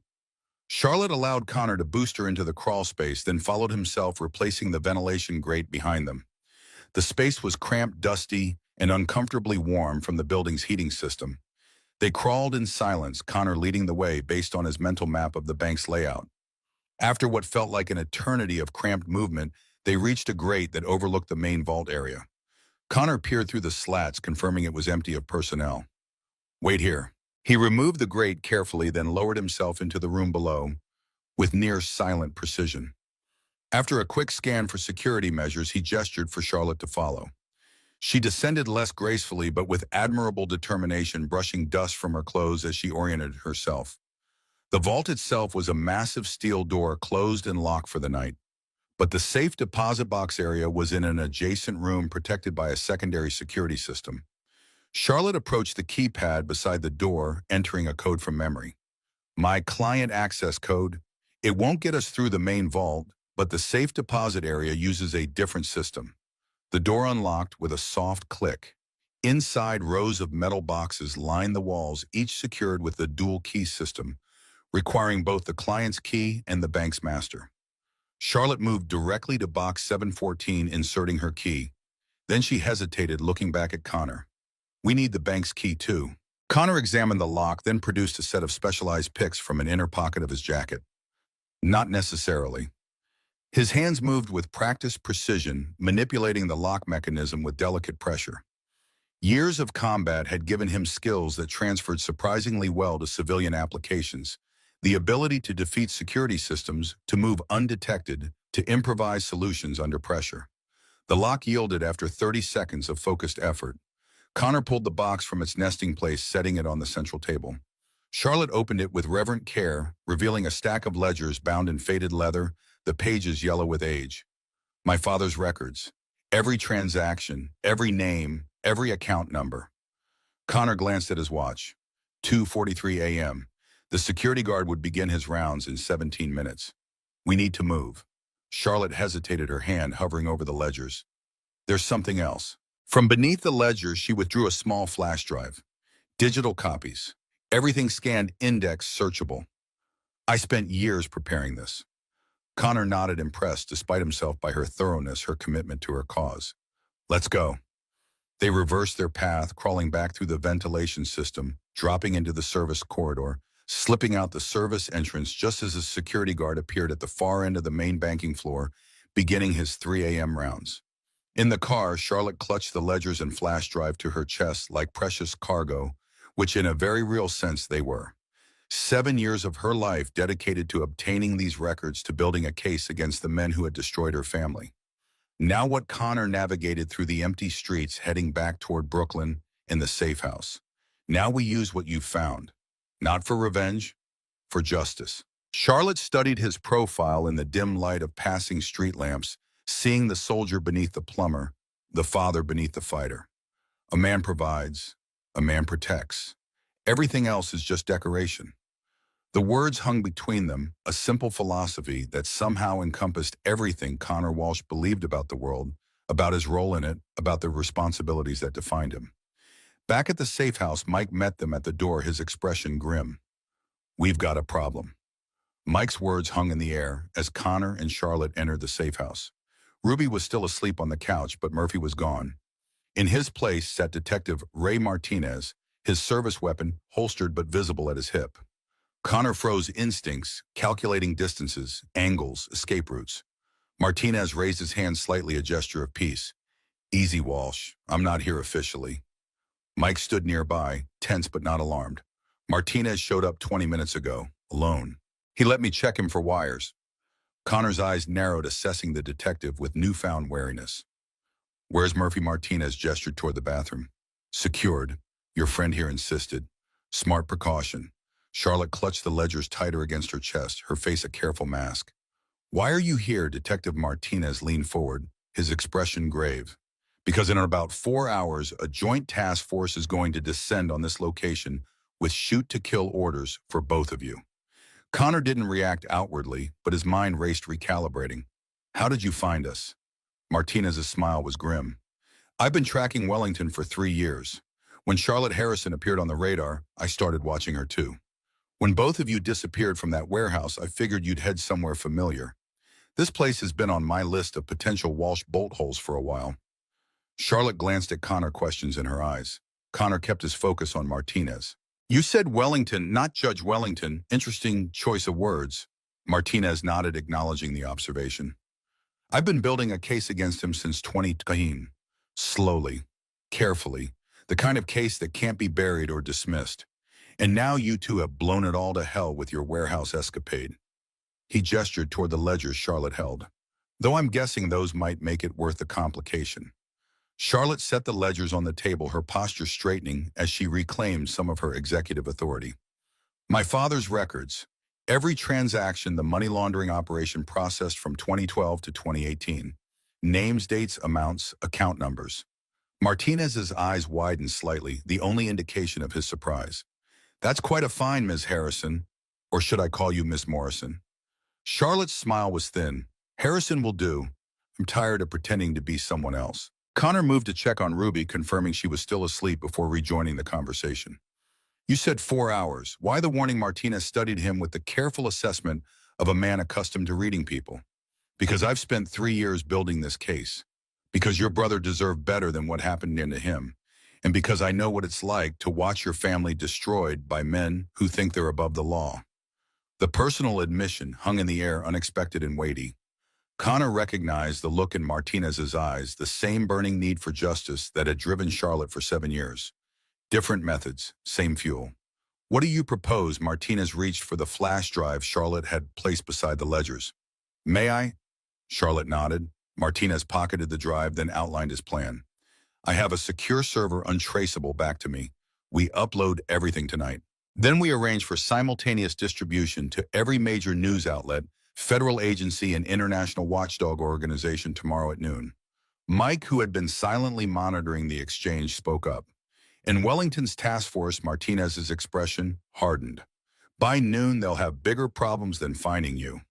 Charlotte allowed Connor to boost her into the crawl space, then followed himself, replacing the ventilation grate behind them. The space was cramped, dusty, and uncomfortably warm from the building's heating system. They crawled in silence, Connor leading the way based on his mental map of the bank's layout. After what felt like an eternity of cramped movement, they reached a grate that overlooked the main vault area. Connor peered through the slats, confirming it was empty of personnel. Wait here. He removed the grate carefully, then lowered himself into the room below with near silent precision. After a quick scan for security measures, he gestured for Charlotte to follow. She descended less gracefully, but with admirable determination, brushing dust from her clothes as she oriented herself. The vault itself was a massive steel door, closed and locked for the night. But the safe deposit box area was in an adjacent room protected by a secondary security system. Charlotte approached the keypad beside the door, entering a code from memory. My client access code. It won't get us through the main vault, but the safe deposit area uses a different system. The door unlocked with a soft click. Inside, rows of metal boxes lined the walls, each secured with the dual key system, requiring both the client's key and the bank's master. Charlotte moved directly to box 714, inserting her key. Then she hesitated, looking back at Connor. We need the bank's key too. Connor examined the lock, then produced a set of specialized picks from an inner pocket of his jacket. Not necessarily. His hands moved with practiced precision, manipulating the lock mechanism with delicate pressure. Years of combat had given him skills that transferred surprisingly well to civilian applications. The ability to defeat security systems, to move undetected, to improvise solutions under pressure. The lock yielded after 30 seconds of focused effort. Connor pulled the box from its nesting place, setting it on the central table. Charlotte opened it with reverent care, revealing a stack of ledgers bound in faded leather, the pages yellow with age. My father's records. Every transaction, every name, every account number. Connor glanced at his watch. 2:43 a.m. The security guard would begin his rounds in 17 minutes. We need to move. Charlotte hesitated, her hand hovering over the ledgers. There's something else. From beneath the ledgers, she withdrew a small flash drive. Digital copies. Everything scanned, indexed, searchable. I spent years preparing this. Connor nodded, impressed despite himself by her thoroughness, her commitment to her cause. Let's go. They reversed their path, crawling back through the ventilation system, dropping into the service corridor, slipping out the service entrance just as a security guard appeared at the far end of the main banking floor, beginning his 3 a.m. rounds. In the car, Charlotte clutched the ledgers and flash drive to her chest like precious cargo, which in a very real sense they were. 7 years of her life dedicated to obtaining these records to building a case against the men who had destroyed her family. Now what Connor navigated through the empty streets heading back toward Brooklyn in the safe house. Now we use what you found. Not for revenge, for justice. Charlotte studied his profile in the dim light of passing street lamps, seeing the soldier beneath the plumber, the father beneath the fighter. A man provides, a man protects. Everything else is just decoration. The words hung between them, a simple philosophy that somehow encompassed everything Connor Walsh believed about the world, about his role in it, about the responsibilities that defined him. Back at the safe house, Mike met them at the door, his expression grim. "We've got a problem." Mike's words hung in the air as Connor and Charlotte entered the safe house. Ruby was still asleep on the couch, but Murphy was gone. In his place sat Detective Ray Martinez, his service weapon holstered but visible at his hip. Connor froze instincts, calculating distances, angles, escape routes. Martinez raised his hand slightly, a gesture of peace. "Easy, Walsh. I'm not here officially." Mike stood nearby, tense but not alarmed. "Martinez showed up 20 minutes ago, alone. He let me check him for wires." Connor's eyes narrowed, assessing the detective with newfound wariness. "Where's Murphy?" Martinez gestured toward the bathroom. "Secured. Your friend here insisted. Smart precaution." Charlotte clutched the ledgers tighter against her chest, her face a careful mask. "Why are you here?" Detective Martinez leaned forward, his expression grave. "Because in about 4 hours, a joint task force is going to descend on this location with shoot-to-kill orders for both of you." Connor didn't react outwardly, but his mind raced, recalibrating. "How did you find us?" Martinez's smile was grim. "I've been tracking Wellington for 3 years. When Charlotte Harrison appeared on the radar, I started watching her too. When both of you disappeared from that warehouse, I figured you'd head somewhere familiar. This place has been on my list of potential Walsh bolt holes for a while." Charlotte glanced at Connor, questions in her eyes. Connor kept his focus on Martinez. "You said Wellington, not Judge Wellington. Interesting choice of words." Martinez nodded, acknowledging the observation. "I've been building a case against him since 2010. Slowly, carefully, the kind of case that can't be buried or dismissed. And now you two have blown it all to hell with your warehouse escapade." He gestured toward the ledgers Charlotte held. "Though I'm guessing those might make it worth the complication." Charlotte set the ledgers on the table, her posture straightening as she reclaimed some of her executive authority. "My father's records. Every transaction the money laundering operation processed from 2012 to 2018. Names, dates, amounts, account numbers." Martinez's eyes widened slightly, the only indication of his surprise. "That's quite a find, Ms. Harrison. Or should I call you Miss Morrison?" Charlotte's smile was thin. "Harrison will do. I'm tired of pretending to be someone else." Connor moved to check on Ruby, confirming she was still asleep before rejoining the conversation. "You said 4 hours. Why the warning?" Martinez studied him with the careful assessment of a man accustomed to reading people. "Because I've spent 3 years building this case. Because your brother deserved better than what happened to him. And because I know what it's like to watch your family destroyed by men who think they're above the law." The personal admission hung in the air, unexpected and weighty. Connor recognized the look in Martinez's eyes, the same burning need for justice that had driven Charlotte for 7 years. Different methods, same fuel. "What do you propose?" Martinez reached for the flash drive Charlotte had placed beside the ledgers. "May I?" Charlotte nodded. Martinez pocketed the drive, then outlined his plan. "I have a secure server untraceable back to me. We upload everything tonight. Then we arrange for simultaneous distribution to every major news outlet, federal agency, and international watchdog organization tomorrow at noon." Mike, who had been silently monitoring the exchange, spoke up. In Wellington's task force, Martinez's expression hardened. "By noon, they'll have bigger problems than finding you."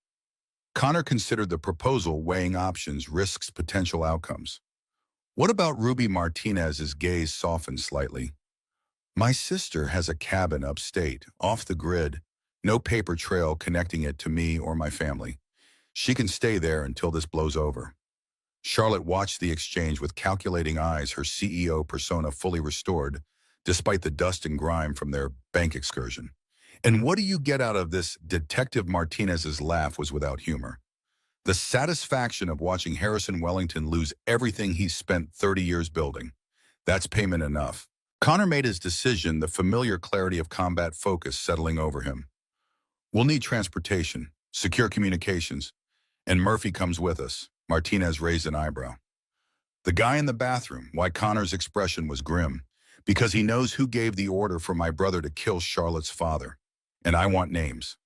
Connor considered the proposal, weighing options, risks, potential outcomes. "What about Ruby?" Martinez's gaze softened slightly. "My sister has a cabin upstate, off the grid, no paper trail connecting it to me or my family. She can stay there until this blows over." Charlotte watched the exchange with calculating eyes, her CEO persona fully restored, despite the dust and grime from their bank excursion. And what do you get out of this? Detective Martinez's laugh was without humor. The satisfaction of watching Harrison Wellington lose everything he's spent 30 years building. That's payment enough. Connor made his decision, the familiar clarity of combat focus settling over him. We'll need transportation, secure communications, and Murphy comes with us. Martinez raised an eyebrow. The guy in the bathroom, why Connor's expression was grim. Because he knows who gave the order for my brother to kill Charlotte's father. And I want names.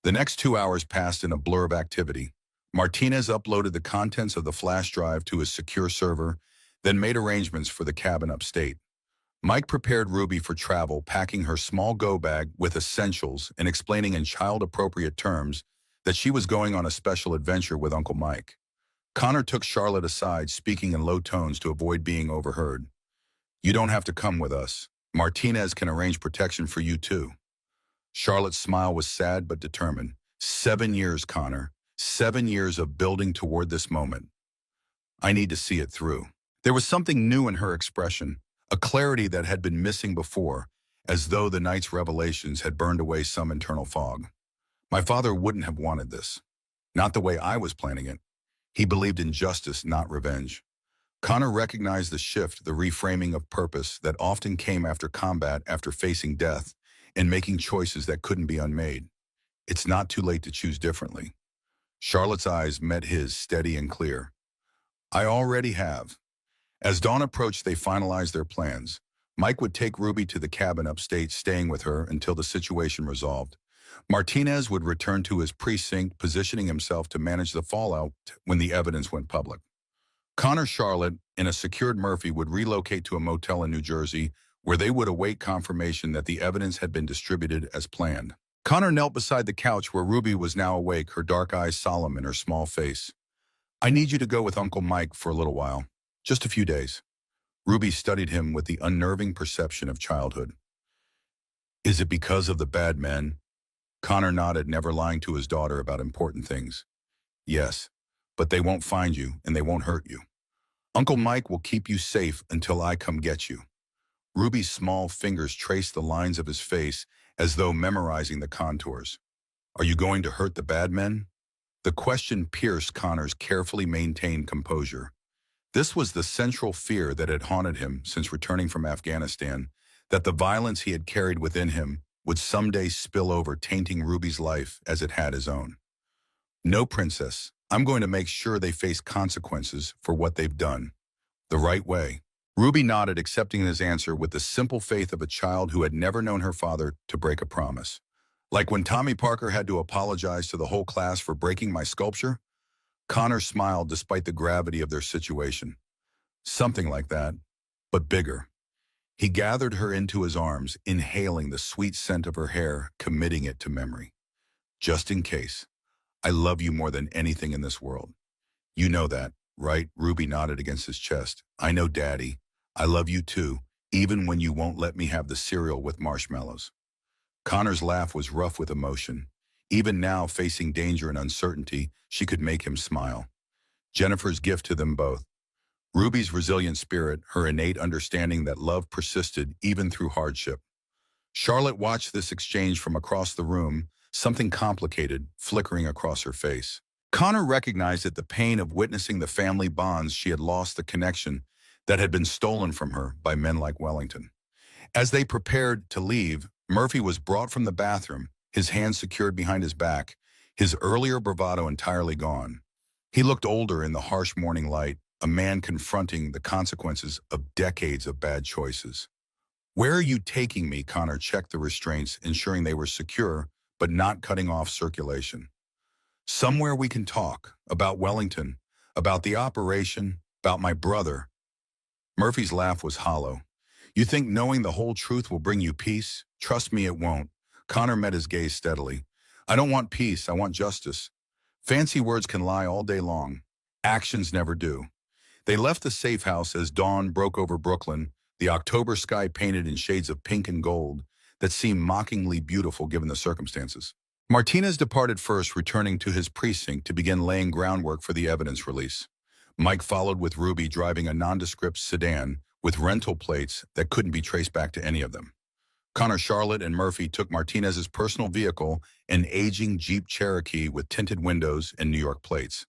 The next 2 hours passed in a blur of activity. Martinez uploaded the contents of the flash drive to his secure server, then made arrangements for the cabin upstate. Mike prepared Ruby for travel, packing her small go bag with essentials and explaining in child-appropriate terms that she was going on a special adventure with Uncle Mike. Connor took Charlotte aside, speaking in low tones to avoid being overheard. You don't have to come with us. Martinez can arrange protection for you too. Charlotte's smile was sad but determined. 7 years, Connor. 7 years of building toward this moment. I need to see it through. There was something new in her expression, a clarity that had been missing before, as though the night's revelations had burned away some internal fog. My father wouldn't have wanted this. Not the way I was planning it. He believed in justice, not revenge. Connor recognized the shift, the reframing of purpose that often came after combat, after facing death, and making choices that couldn't be unmade. It's not too late to choose differently. Charlotte's eyes met his, steady and clear. I already have. As dawn approached, they finalized their plans. Mike would take Ruby to the cabin upstate, staying with her until the situation resolved. Martinez would return to his precinct, positioning himself to manage the fallout when the evidence went public. Connor, Charlotte, and a secured Murphy would relocate to a motel in New Jersey, where they would await confirmation that the evidence had been distributed as planned. Connor knelt beside the couch where Ruby was now awake, her dark eyes solemn in her small face. I need you to go with Uncle Mike for a little while. Just a few days. Ruby studied him with the unnerving perception of childhood. Is it because of the bad men? Connor nodded, never lying to his daughter about important things. Yes, but they won't find you and they won't hurt you. Uncle Mike will keep you safe until I come get you. Ruby's small fingers traced the lines of his face as though memorizing the contours. Are you going to hurt the bad men? The question pierced Connor's carefully maintained composure. This was the central fear that had haunted him since returning from Afghanistan, that the violence he had carried within him would someday spill over, tainting Ruby's life as it had his own. No, princess, I'm going to make sure they face consequences for what they've done. The right way. Ruby nodded, accepting his answer with the simple faith of a child who had never known her father to break a promise. Like when Tommy Parker had to apologize to the whole class for breaking my sculpture? Connor smiled despite the gravity of their situation. Something like that, but bigger. He gathered her into his arms, inhaling the sweet scent of her hair, committing it to memory. Just in case. I love you more than anything in this world. You know that, right? Ruby nodded against his chest. I know, Daddy. I love you too, even when you won't let me have the cereal with marshmallows. Connor's laugh was rough with emotion. Even now, facing danger and uncertainty, she could make him smile. Jennifer's gift to them both. Ruby's resilient spirit, her innate understanding that love persisted even through hardship. Charlotte watched this exchange from across the room, something complicated flickering across her face. Connor recognized that the pain of witnessing the family bonds she had lost, the connection that had been stolen from her by men like Wellington. As they prepared to leave, Murphy was brought from the bathroom, his hands secured behind his back, his earlier bravado entirely gone. He looked older in the harsh morning light, a man confronting the consequences of decades of bad choices. Where are you taking me? Connor checked the restraints, ensuring they were secure, but not cutting off circulation. Somewhere we can talk about Wellington, about the operation, about my brother. Murphy's laugh was hollow. You think knowing the whole truth will bring you peace? Trust me, it won't. Connor met his gaze steadily. I don't want peace, I want justice. Fancy words can lie all day long. Actions never do. They left the safe house as dawn broke over Brooklyn, the October sky painted in shades of pink and gold that seemed mockingly beautiful given the circumstances. Martinez departed first, returning to his precinct to begin laying groundwork for the evidence release. Mike followed with Ruby, driving a nondescript sedan with rental plates that couldn't be traced back to any of them. Connor, Charlotte, and Murphy took Martinez's personal vehicle, an aging Jeep Cherokee with tinted windows and New York plates.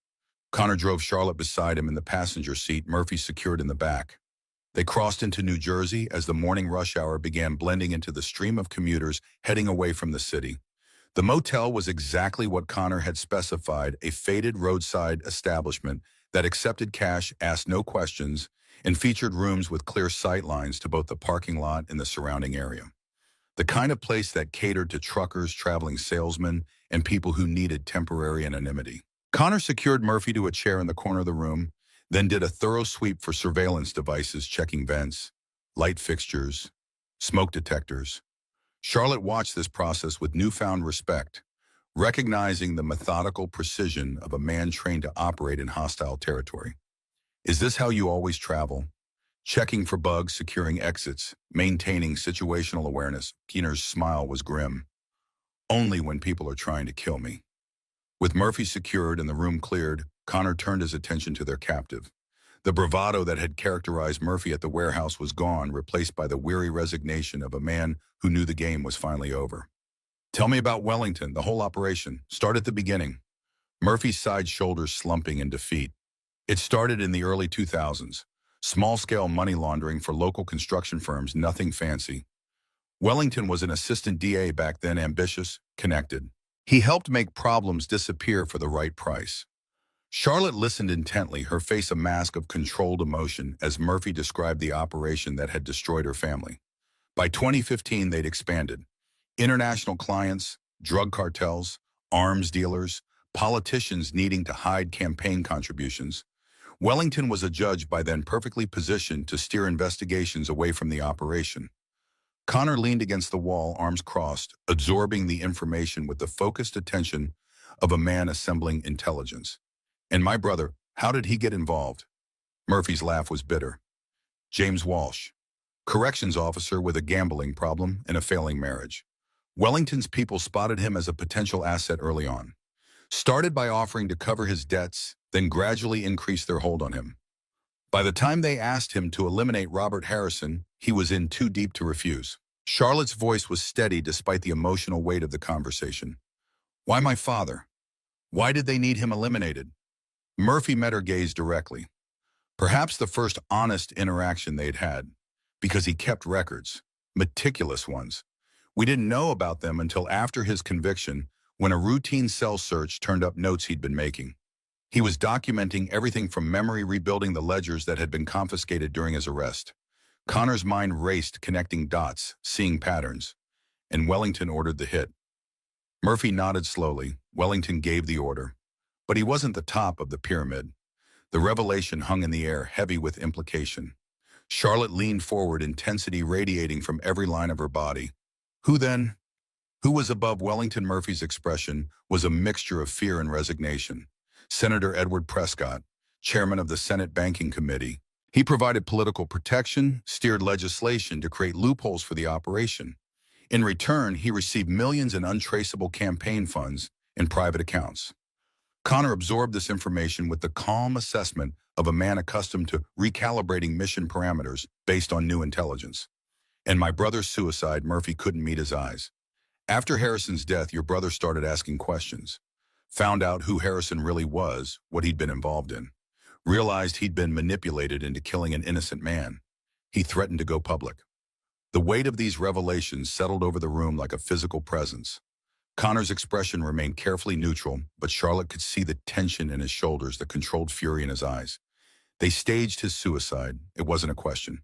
Connor drove Charlotte beside him in the passenger seat, Murphy secured in the back. They crossed into New Jersey as the morning rush hour began blending into the stream of commuters heading away from the city. The motel was exactly what Connor had specified, a faded roadside establishment that accepted cash, asked no questions, and featured rooms with clear sight lines to both the parking lot and the surrounding area. The kind of place that catered to truckers, traveling salesmen, and people who needed temporary anonymity. Connor secured Murphy to a chair in the corner of the room, then did a thorough sweep for surveillance devices, checking vents, light fixtures, smoke detectors. Charlotte watched this process with newfound respect, recognizing the methodical precision of a man trained to operate in hostile territory. Is this how you always travel? Checking for bugs, securing exits, maintaining situational awareness. Connor's smile was grim. Only when people are trying to kill me. With Murphy secured and the room cleared, Connor turned his attention to their captive. The bravado that had characterized Murphy at the warehouse was gone, replaced by the weary resignation of a man who knew the game was finally over. Tell me about Wellington, the whole operation. Start at the beginning. Murphy's side shoulders slumping in defeat. It started in the early 2000s. Small-scale money laundering for local construction firms, nothing fancy. Wellington was an assistant DA back then, ambitious, connected. He helped make problems disappear for the right price. Charlotte listened intently, her face a mask of controlled emotion as Murphy described the operation that had destroyed her family. By 2015, they'd expanded. International clients, drug cartels, arms dealers, politicians needing to hide campaign contributions. Wellington was a judge by then perfectly positioned to steer investigations away from the operation. Connor leaned against the wall, arms crossed, absorbing the information with the focused attention of a man assembling intelligence. And my brother, how did he get involved? Murphy's laugh was bitter. James Walsh, corrections officer with a gambling problem and a failing marriage. Wellington's people spotted him as a potential asset early on. Started by offering to cover his debts, then gradually increased their hold on him. By the time they asked him to eliminate Robert Harrison, he was in too deep to refuse. Charlotte's voice was steady despite the emotional weight of the conversation. Why my father? Why did they need him eliminated? Murphy met her gaze directly. Perhaps the first honest interaction they'd had, because he kept records, meticulous ones. We didn't know about them until after his conviction, when a routine cell search turned up notes he'd been making. He was documenting everything from memory rebuilding the ledgers that had been confiscated during his arrest. Connor's mind raced, connecting dots, seeing patterns, and Wellington ordered the hit. Murphy nodded slowly. Wellington gave the order. But he wasn't the top of the pyramid. The revelation hung in the air, heavy with implication. Charlotte leaned forward, intensity radiating from every line of her body. Who then? Who was above Wellington? Murphy's expression was a mixture of fear and resignation. Senator Edward Prescott, chairman of the Senate Banking Committee. He provided political protection, steered legislation to create loopholes for the operation. In return, he received millions in untraceable campaign funds in private accounts. Connor absorbed this information with the calm assessment of a man accustomed to recalibrating mission parameters based on new intelligence. And my brother's suicide, Murphy couldn't meet his eyes. After Harrison's death, your brother started asking questions. Found out who Harrison really was, what he'd been involved in. Realized he'd been manipulated into killing an innocent man. He threatened to go public. The weight of these revelations settled over the room like a physical presence. Connor's expression remained carefully neutral, but Charlotte could see the tension in his shoulders, the controlled fury in his eyes. They staged his suicide. It wasn't a question.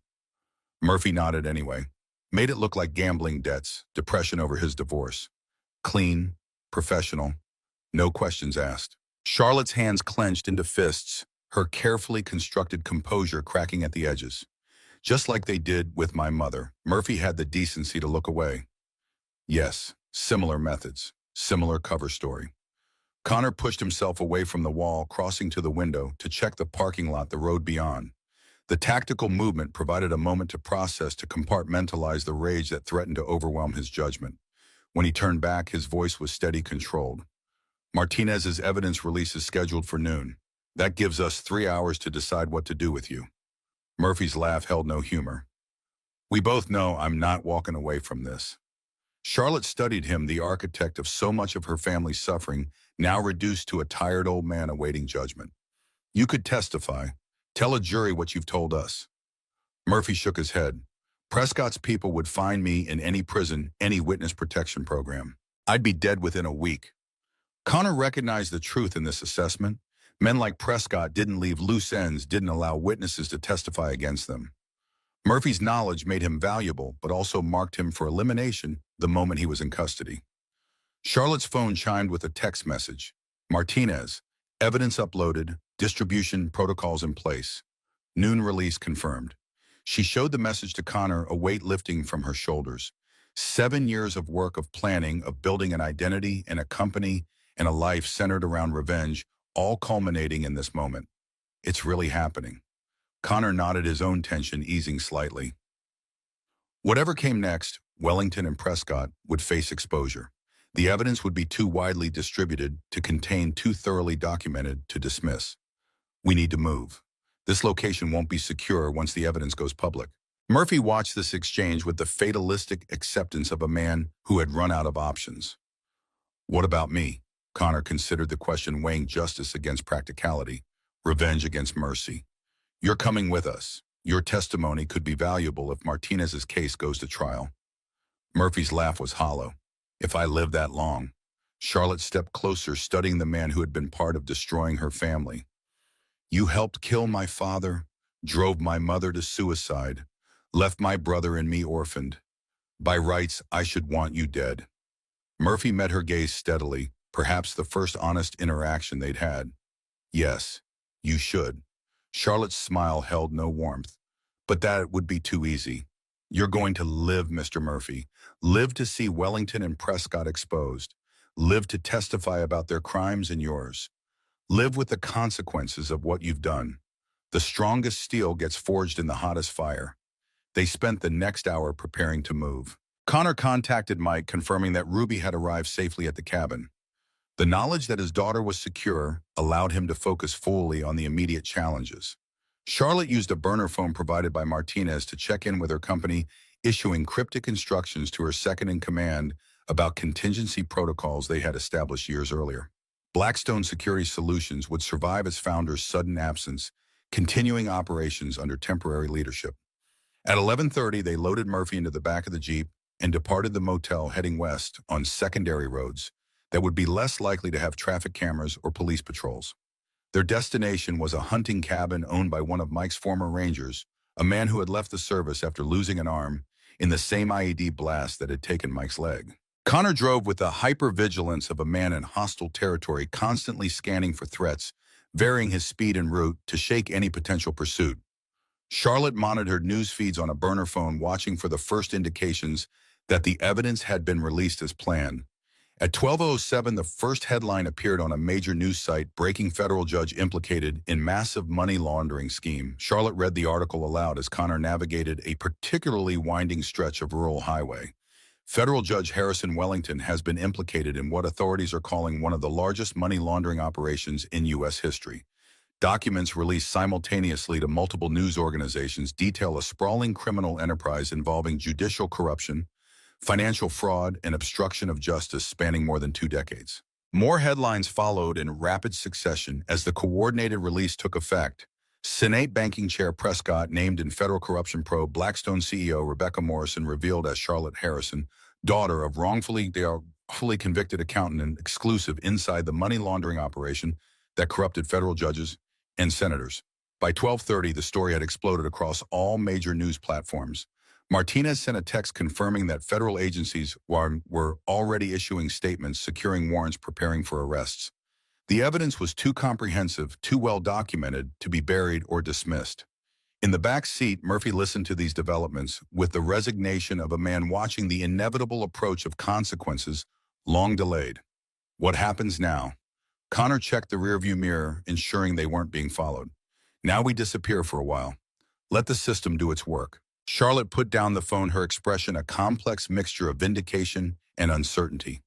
Murphy nodded anyway. Made it look like gambling debts, depression over his divorce. Clean, professional, no questions asked. Charlotte's hands clenched into fists, her carefully constructed composure cracking at the edges. Just like they did with my mother, Murphy had the decency to look away. Yes, similar methods, similar cover story. Connor pushed himself away from the wall, crossing to the window to check the parking lot, the road beyond. The tactical movement provided a moment to process, to compartmentalize the rage that threatened to overwhelm his judgment. When he turned back, his voice was steady, controlled. Martinez's evidence release is scheduled for noon. That gives us 3 hours to decide what to do with you. Murphy's laugh held no humor. We both know I'm not walking away from this. Charlotte studied him, the architect of so much of her family's suffering, now reduced to a tired old man awaiting judgment. You could testify. Tell a jury what you've told us. Murphy shook his head. Prescott's people would find me in any prison, any witness protection program. I'd be dead within a week. Connor recognized the truth in this assessment. Men like Prescott didn't leave loose ends, didn't allow witnesses to testify against them. Murphy's knowledge made him valuable, but also marked him for elimination the moment he was in custody. Charlotte's phone chimed with a text message. Martinez, evidence uploaded, distribution protocols in place. Noon release confirmed. She showed the message to Connor, a weight lifting from her shoulders. 7 years of work of planning, of building an identity and a company and a life centered around revenge, all culminating in this moment. It's really happening. Connor nodded, his own tension easing slightly. Whatever came next, Wellington and Prescott would face exposure. The evidence would be too widely distributed to contain, too thoroughly documented to dismiss. We need to move. This location won't be secure once the evidence goes public. Murphy watched this exchange with the fatalistic acceptance of a man who had run out of options. What about me? Connor considered the question, weighing justice against practicality, revenge against mercy. You're coming with us. Your testimony could be valuable if Martinez's case goes to trial. Murphy's laugh was hollow. If I live that long. Charlotte stepped closer, studying the man who had been part of destroying her family. You helped kill my father, drove my mother to suicide, left my brother and me orphaned. By rights, I should want you dead. Murphy met her gaze steadily, perhaps the first honest interaction they'd had. Yes, you should. Charlotte's smile held no warmth. But that would be too easy. You're going to live, Mr. Murphy. Live to see Wellington and Prescott exposed. Live to testify about their crimes and yours. Live with the consequences of what you've done. The strongest steel gets forged in the hottest fire. They spent the next hour preparing to move. Connor contacted Mike, confirming that Ruby had arrived safely at the cabin. The knowledge that his daughter was secure allowed him to focus fully on the immediate challenges. Charlotte used a burner phone provided by Martinez to check in with her company, issuing cryptic instructions to her second-in-command about contingency protocols they had established years earlier. Blackstone Security Solutions would survive its founder's sudden absence, continuing operations under temporary leadership. At 11:30, they loaded Murphy into the back of the Jeep and departed the motel, heading west on secondary roads that would be less likely to have traffic cameras or police patrols. Their destination was a hunting cabin owned by one of Mike's former rangers, a man who had left the service after losing an arm in the same IED blast that had taken Mike's leg. Connor drove with the hypervigilance of a man in hostile territory, constantly scanning for threats, varying his speed en route to shake any potential pursuit. Charlotte monitored news feeds on a burner phone, watching for the first indications that the evidence had been released as planned. At 12:07, the first headline appeared on a major news site, breaking federal judge implicated in massive money laundering scheme. Charlotte read the article aloud as Connor navigated a particularly winding stretch of rural highway. Federal Judge Harrison Wellington has been implicated in what authorities are calling one of the largest money laundering operations in U.S. history. Documents released simultaneously to multiple news organizations detail a sprawling criminal enterprise involving judicial corruption, financial fraud, and obstruction of justice spanning more than 2 decades. More headlines followed in rapid succession as the coordinated release took effect. Senate Banking Chair Prescott named in federal corruption probe. Blackstone CEO Rebecca Morrison revealed as Charlotte Harrison, daughter of wrongfully convicted accountant and exclusive inside the money laundering operation that corrupted federal judges and senators. By 12:30, the story had exploded across all major news platforms. Martinez sent a text confirming that federal agencies were already issuing statements, securing warrants, preparing for arrests. The evidence was too comprehensive, too well documented to be buried or dismissed. In the back seat, Murphy listened to these developments with the resignation of a man watching the inevitable approach of consequences long delayed. What happens now? Connor checked the rearview mirror, ensuring they weren't being followed. Now we disappear for a while. Let the system do its work. Charlotte put down the phone, her expression a complex mixture of vindication and uncertainty.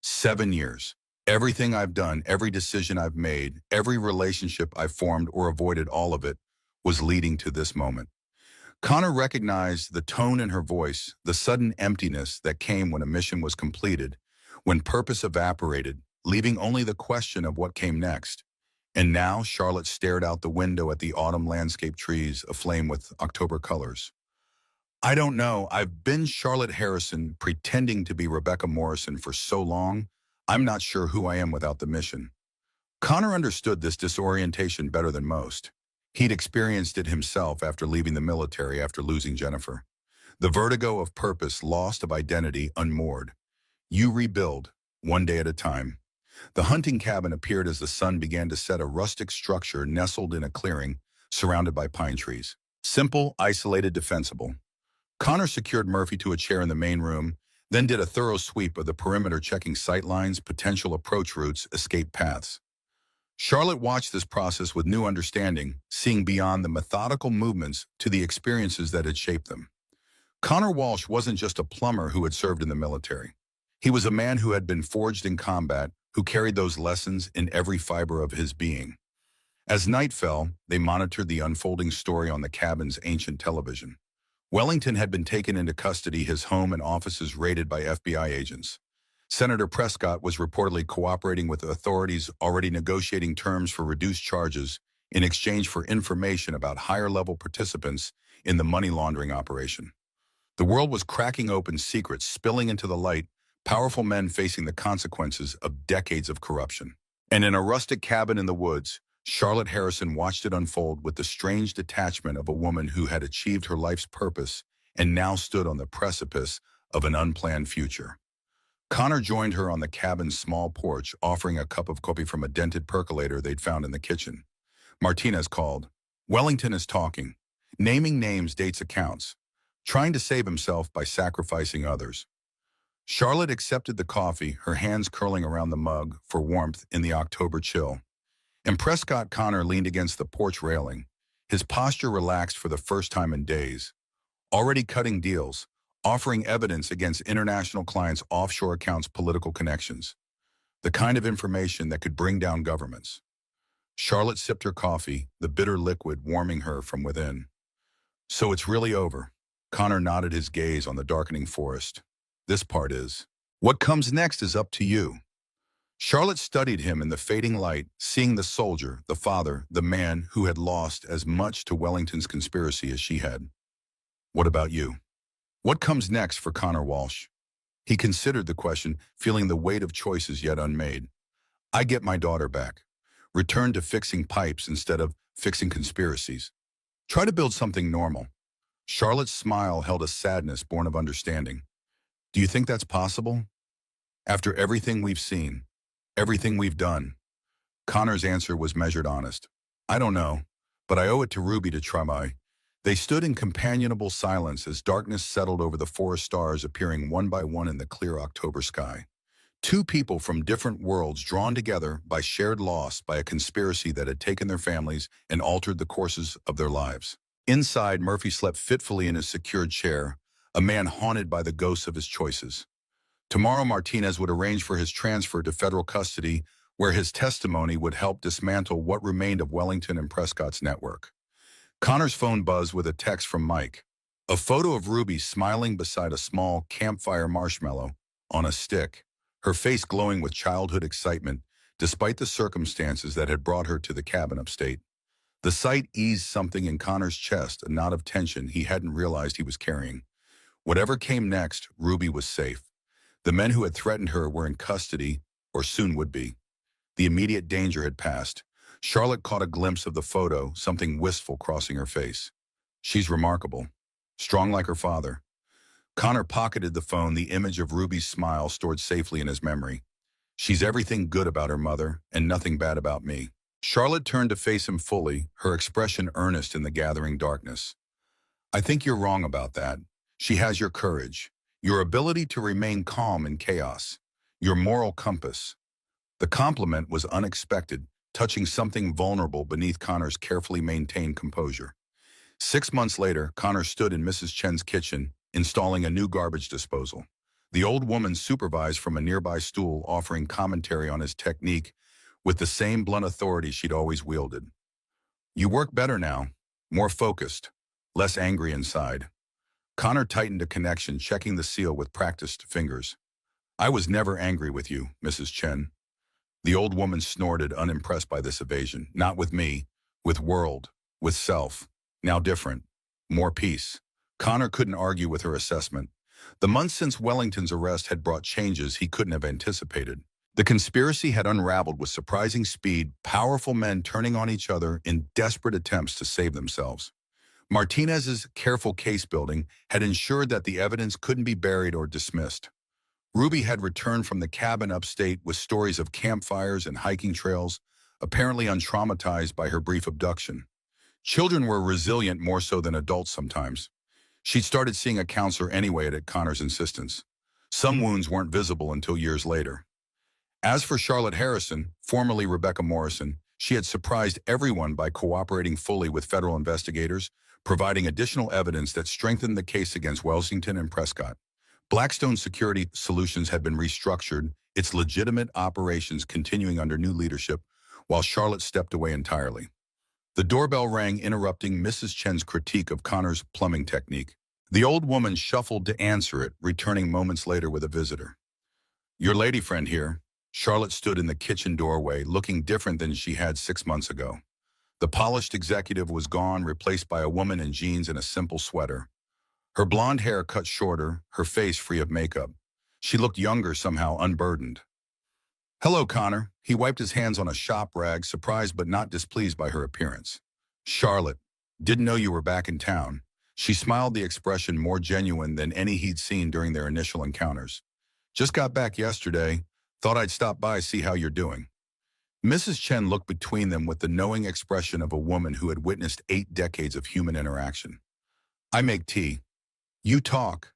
7 years. Everything I've done, every decision I've made, every relationship I've formed or avoided, all of it was leading to this moment. Connor recognized the tone in her voice, the sudden emptiness that came when a mission was completed, when purpose evaporated, leaving only the question of what came next. And now Charlotte stared out the window at the autumn landscape trees aflame with October colors. I don't know. I've been Charlotte Harrison pretending to be Rebecca Morrison for so long, I'm not sure who I am without the mission. Connor understood this disorientation better than most. He'd experienced it himself after leaving the military after losing Jennifer. The vertigo of purpose, lost of identity, unmoored. You rebuild, one day at a time. The hunting cabin appeared as the sun began to set, a rustic structure nestled in a clearing, surrounded by pine trees. Simple, isolated, defensible. Connor secured Murphy to a chair in the main room, then did a thorough sweep of the perimeter, checking sight lines, potential approach routes, escape paths. Charlotte watched this process with new understanding, seeing beyond the methodical movements to the experiences that had shaped them. Connor Walsh wasn't just a plumber who had served in the military. He was a man who had been forged in combat, who carried those lessons in every fiber of his being. As night fell, they monitored the unfolding story on the cabin's ancient television. Wellington had been taken into custody, his home and offices raided by FBI agents. Senator Prescott was reportedly cooperating with authorities, already negotiating terms for reduced charges in exchange for information about higher-level participants in the money laundering operation. The world was cracking open, secrets spilling into the light, powerful men facing the consequences of decades of corruption. And in a rustic cabin in the woods, Charlotte Harrison watched it unfold with the strange detachment of a woman who had achieved her life's purpose and now stood on the precipice of an unplanned future. Connor joined her on the cabin's small porch, offering a cup of coffee from a dented percolator they'd found in the kitchen. Martinez called. Wellington is talking, naming names, dates, accounts, trying to save himself by sacrificing others. Charlotte accepted the coffee, her hands curling around the mug for warmth in the October chill. And Prescott Connor leaned against the porch railing, his posture relaxed for the first time in days. Already cutting deals, offering evidence against international clients' offshore accounts, political connections. The kind of information that could bring down governments. Charlotte sipped her coffee, the bitter liquid warming her from within. So it's really over. Connor nodded, his gaze on the darkening forest. This part is. What comes next is up to you. Charlotte studied him in the fading light, seeing the soldier, the father, the man who had lost as much to Wellington's conspiracy as she had. What about you? What comes next for Connor Walsh? He considered the question, feeling the weight of choices yet unmade. I get my daughter back. Return to fixing pipes instead of fixing conspiracies. Try to build something normal. Charlotte's smile held a sadness born of understanding. Do you think that's possible? After everything we've seen, everything we've done? Connor's answer was measured, honest. I don't know, but I owe it to Ruby to try. They stood in companionable silence as darkness settled over the forest, stars appearing one by one in the clear October sky. Two people from different worlds drawn together by shared loss, by a conspiracy that had taken their families and altered the courses of their lives. Inside, Murphy slept fitfully in his secured chair, a man haunted by the ghosts of his choices. Tomorrow, Martinez would arrange for his transfer to federal custody, where his testimony would help dismantle what remained of Wellington and Prescott's network. Connor's phone buzzed with a text from Mike. A photo of Ruby smiling beside a small campfire marshmallow on a stick, her face glowing with childhood excitement, despite the circumstances that had brought her to the cabin upstate. The sight eased something in Connor's chest, a knot of tension he hadn't realized he was carrying. Whatever came next, Ruby was safe. The men who had threatened her were in custody, or soon would be. The immediate danger had passed. Charlotte caught a glimpse of the photo, something wistful crossing her face. She's remarkable. Strong like her father. Connor pocketed the phone, the image of Ruby's smile stored safely in his memory. She's everything good about her mother, and nothing bad about me. Charlotte turned to face him fully, her expression earnest in the gathering darkness. I think you're wrong about that. She has your courage, your ability to remain calm in chaos, your moral compass. The compliment was unexpected, touching something vulnerable beneath Connor's carefully maintained composure. 6 months later, Connor stood in Mrs. Chen's kitchen, installing a new garbage disposal. The old woman supervised from a nearby stool, offering commentary on his technique with the same blunt authority she'd always wielded. You work better now, more focused. less angry inside. Connor tightened a connection, checking the seal with practiced fingers. I was never angry with you, Mrs. Chen. The old woman snorted, unimpressed by this evasion. Not with me, with world, with self. Now different. More peace. Connor couldn't argue with her assessment. The months since Wellington's arrest had brought changes he couldn't have anticipated. The conspiracy had unraveled with surprising speed, powerful men turning on each other in desperate attempts to save themselves. Martinez's careful case building had ensured that the evidence couldn't be buried or dismissed. Ruby had returned from the cabin upstate with stories of campfires and hiking trails, apparently untraumatized by her brief abduction. Children were resilient more so than adults sometimes. She'd started seeing a counselor anyway at Connor's insistence. Some wounds weren't visible until years later. As for Charlotte Harrison, formerly Rebecca Morrison, she had surprised everyone by cooperating fully with federal investigators, providing additional evidence that strengthened the case against Wellington and Prescott. Blackstone Security Solutions had been restructured, its legitimate operations continuing under new leadership, while Charlotte stepped away entirely. The doorbell rang, interrupting Mrs. Chen's critique of Connor's plumbing technique. The old woman shuffled to answer it, returning moments later with a visitor. Your lady friend here. Charlotte stood in the kitchen doorway, looking different than she had 6 months ago. The polished executive was gone, replaced by a woman in jeans and a simple sweater. Her blonde hair cut shorter, her face free of makeup. She looked younger, somehow unburdened. Hello, Connor. He wiped his hands on a shop rag, surprised but not displeased by her appearance. Charlotte, didn't know you were back in town. She smiled, the expression more genuine than any he'd seen during their initial encounters. Just got back yesterday. Thought I'd stop by, see how you're doing. Mrs. Chen looked between them with the knowing expression of a woman who had witnessed 8 decades of human interaction. I make tea. You talk.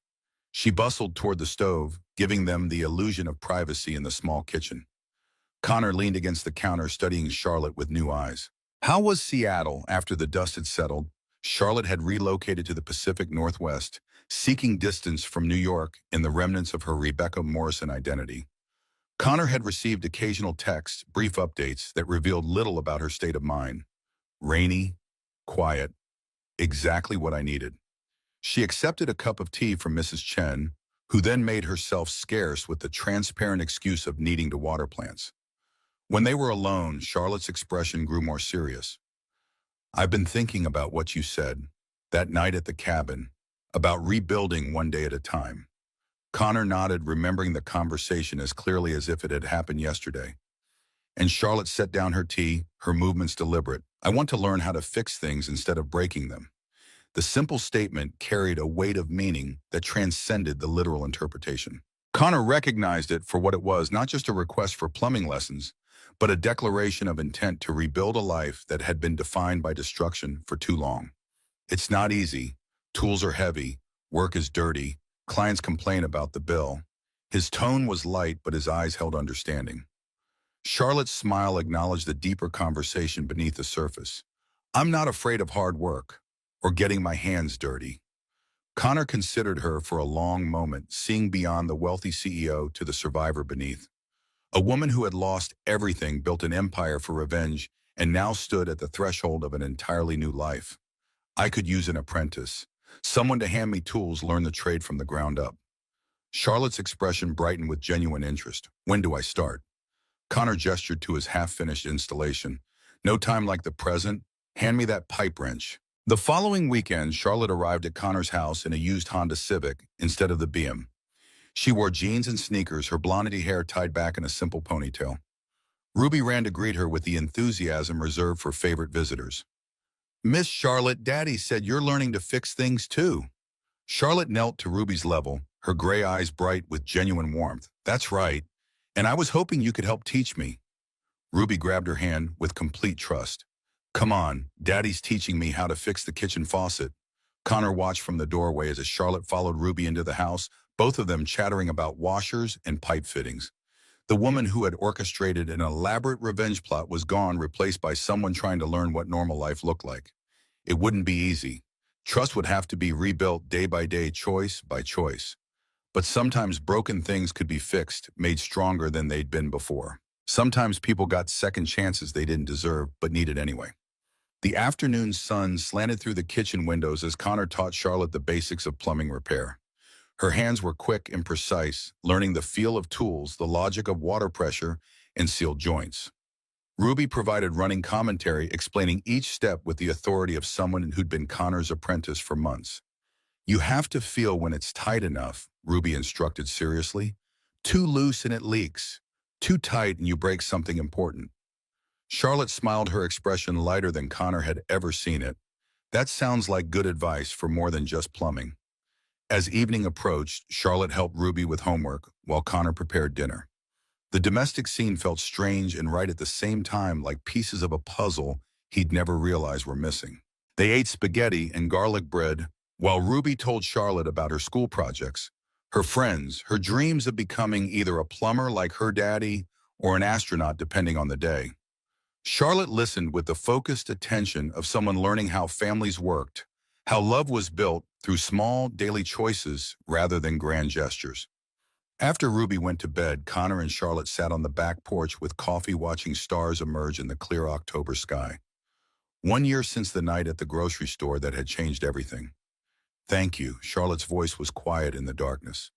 She bustled toward the stove, giving them the illusion of privacy in the small kitchen. Connor leaned against the counter, studying Charlotte with new eyes. How was Seattle after the dust had settled? Charlotte had relocated to the Pacific Northwest, seeking distance from New York in the remnants of her Rebecca Morrison identity. Connor had received occasional texts, brief updates that revealed little about her state of mind. Rainy, quiet, exactly what I needed. She accepted a cup of tea from Mrs. Chen, who then made herself scarce with the transparent excuse of needing to water plants. When they were alone, Charlotte's expression grew more serious. I've been thinking about what you said, that night at the cabin, about rebuilding one day at a time. Connor nodded, remembering the conversation as clearly as if it had happened yesterday. And Charlotte set down her tea, her movements deliberate. I want to learn how to fix things instead of breaking them. The simple statement carried a weight of meaning that transcended the literal interpretation. Connor recognized it for what it was, not just a request for plumbing lessons, but a declaration of intent to rebuild a life that had been defined by destruction for too long. It's not easy. Tools are heavy. Work is dirty. Clients complain about the bill. His tone was light, but his eyes held understanding. Charlotte's smile acknowledged the deeper conversation beneath the surface. I'm not afraid of hard work or getting my hands dirty. Connor considered her for a long moment, seeing beyond the wealthy CEO to the survivor beneath. A woman who had lost everything, built an empire for revenge, and now stood at the threshold of an entirely new life. I could use an apprentice, someone to hand me tools, learn the trade from the ground up. Charlotte's expression brightened with genuine interest. When do I start? Connor gestured to his half-finished installation. No time like the present. Hand me that pipe wrench. The following weekend, Charlotte arrived at Connor's house in a used Honda Civic instead of the BM. She wore jeans and sneakers, her blondie hair tied back in a simple ponytail. Ruby ran to greet her with the enthusiasm reserved for favorite visitors. Miss Charlotte, Daddy said you're learning to fix things too. Charlotte knelt to Ruby's level, her gray eyes bright with genuine warmth. That's right, and I was hoping you could help teach me. Ruby grabbed her hand with complete trust. Come on, Daddy's teaching me how to fix the kitchen faucet. Connor watched from the doorway as Charlotte followed Ruby into the house, both of them chattering about washers and pipe fittings. The woman who had orchestrated an elaborate revenge plot was gone, replaced by someone trying to learn what normal life looked like. It wouldn't be easy. Trust would have to be rebuilt day by day, choice by choice. But sometimes broken things could be fixed, made stronger than they'd been before. Sometimes people got second chances they didn't deserve, but needed anyway. The afternoon sun slanted through the kitchen windows as Connor taught Charlotte the basics of plumbing repair. Her hands were quick and precise, learning the feel of tools, the logic of water pressure, and sealed joints. Ruby provided running commentary explaining each step with the authority of someone who'd been Connor's apprentice for months. You have to feel when it's tight enough, Ruby instructed seriously. Too loose and it leaks. Too tight and you break something important. Charlotte smiled, her expression lighter than Connor had ever seen it. That sounds like good advice for more than just plumbing. As evening approached, Charlotte helped Ruby with homework while Connor prepared dinner. The domestic scene felt strange and right at the same time, like pieces of a puzzle he'd never realized were missing. They ate spaghetti and garlic bread while Ruby told Charlotte about her school projects, her friends, her dreams of becoming either a plumber like her daddy or an astronaut depending on the day. Charlotte listened with the focused attention of someone learning how families worked, how love was built through small daily choices rather than grand gestures. After Ruby went to bed, Connor and Charlotte sat on the back porch with coffee watching stars emerge in the clear October sky. 1 year since the night at the grocery store that had changed everything. Thank you, Charlotte's voice was quiet in the darkness,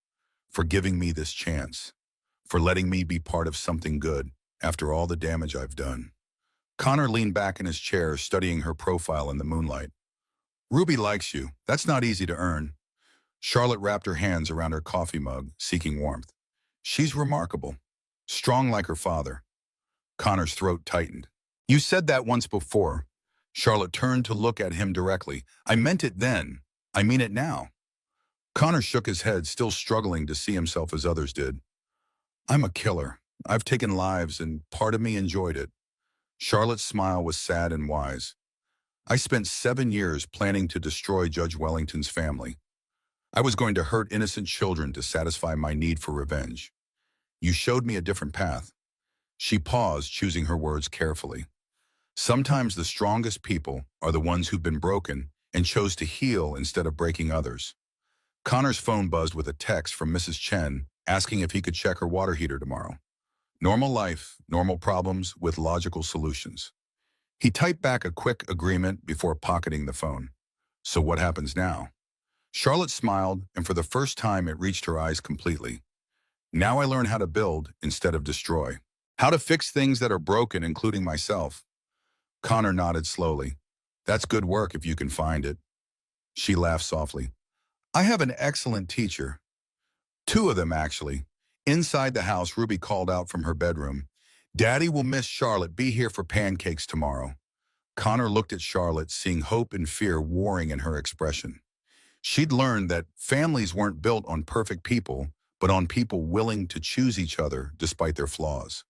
for giving me this chance, for letting me be part of something good after all the damage I've done. Connor leaned back in his chair, studying her profile in the moonlight. Ruby likes you. That's not easy to earn. Charlotte wrapped her hands around her coffee mug, seeking warmth. She's remarkable. Strong like her father. Connor's throat tightened. You said that once before. Charlotte turned to look at him directly. I meant it then. I mean it now. Connor shook his head, still struggling to see himself as others did. I'm a killer. I've taken lives, and part of me enjoyed it. Charlotte's smile was sad and wise. I spent 7 years planning to destroy Judge Wellington's family. I was going to hurt innocent children to satisfy my need for revenge. You showed me a different path. She paused, choosing her words carefully. Sometimes the strongest people are the ones who've been broken and chose to heal instead of breaking others. Connor's phone buzzed with a text from Mrs. Chen asking if he could check her water heater tomorrow. Normal life, normal problems with logical solutions. He typed back a quick agreement before pocketing the phone. So what happens now? Charlotte smiled, and for the first time it reached her eyes completely. Now I learn how to build instead of destroy. How to fix things that are broken, including myself. Connor nodded slowly. That's good work if you can find it. She laughed softly. I have an excellent teacher. 2 of them, actually. Inside the house, Ruby called out from her bedroom. Daddy will miss Charlotte. Be here for pancakes tomorrow. Connor looked at Charlotte, seeing hope and fear warring in her expression. She'd learned that families weren't built on perfect people, but on people willing to choose each other despite their flaws.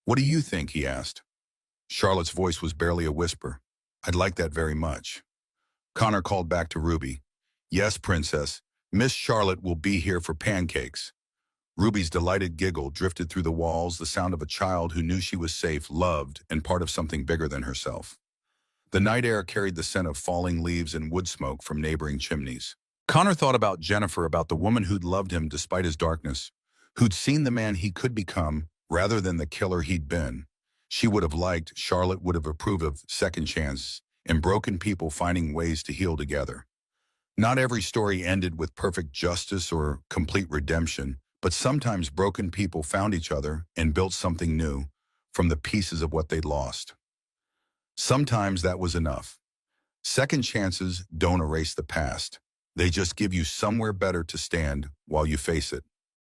What do you think? He asked. Charlotte's voice was barely a whisper. I'd like that very much. Connor called back to Ruby. Yes, Princess. Miss Charlotte will be here for pancakes. Ruby's delighted giggle drifted through the walls, the sound of a child who knew she was safe, loved, and part of something bigger than herself. The night air carried the scent of falling leaves and wood smoke from neighboring chimneys. Connor thought about Jennifer, about the woman who'd loved him despite his darkness, who'd seen the man he could become rather than the killer he'd been. She would have liked, Charlotte would have approved of second chances and broken people finding ways to heal together. Not every story ended with perfect justice or complete redemption, but sometimes broken people found each other and built something new from the pieces of what they'd lost. Sometimes that was enough. Second chances don't erase the past. They just give you somewhere better to stand while you face it.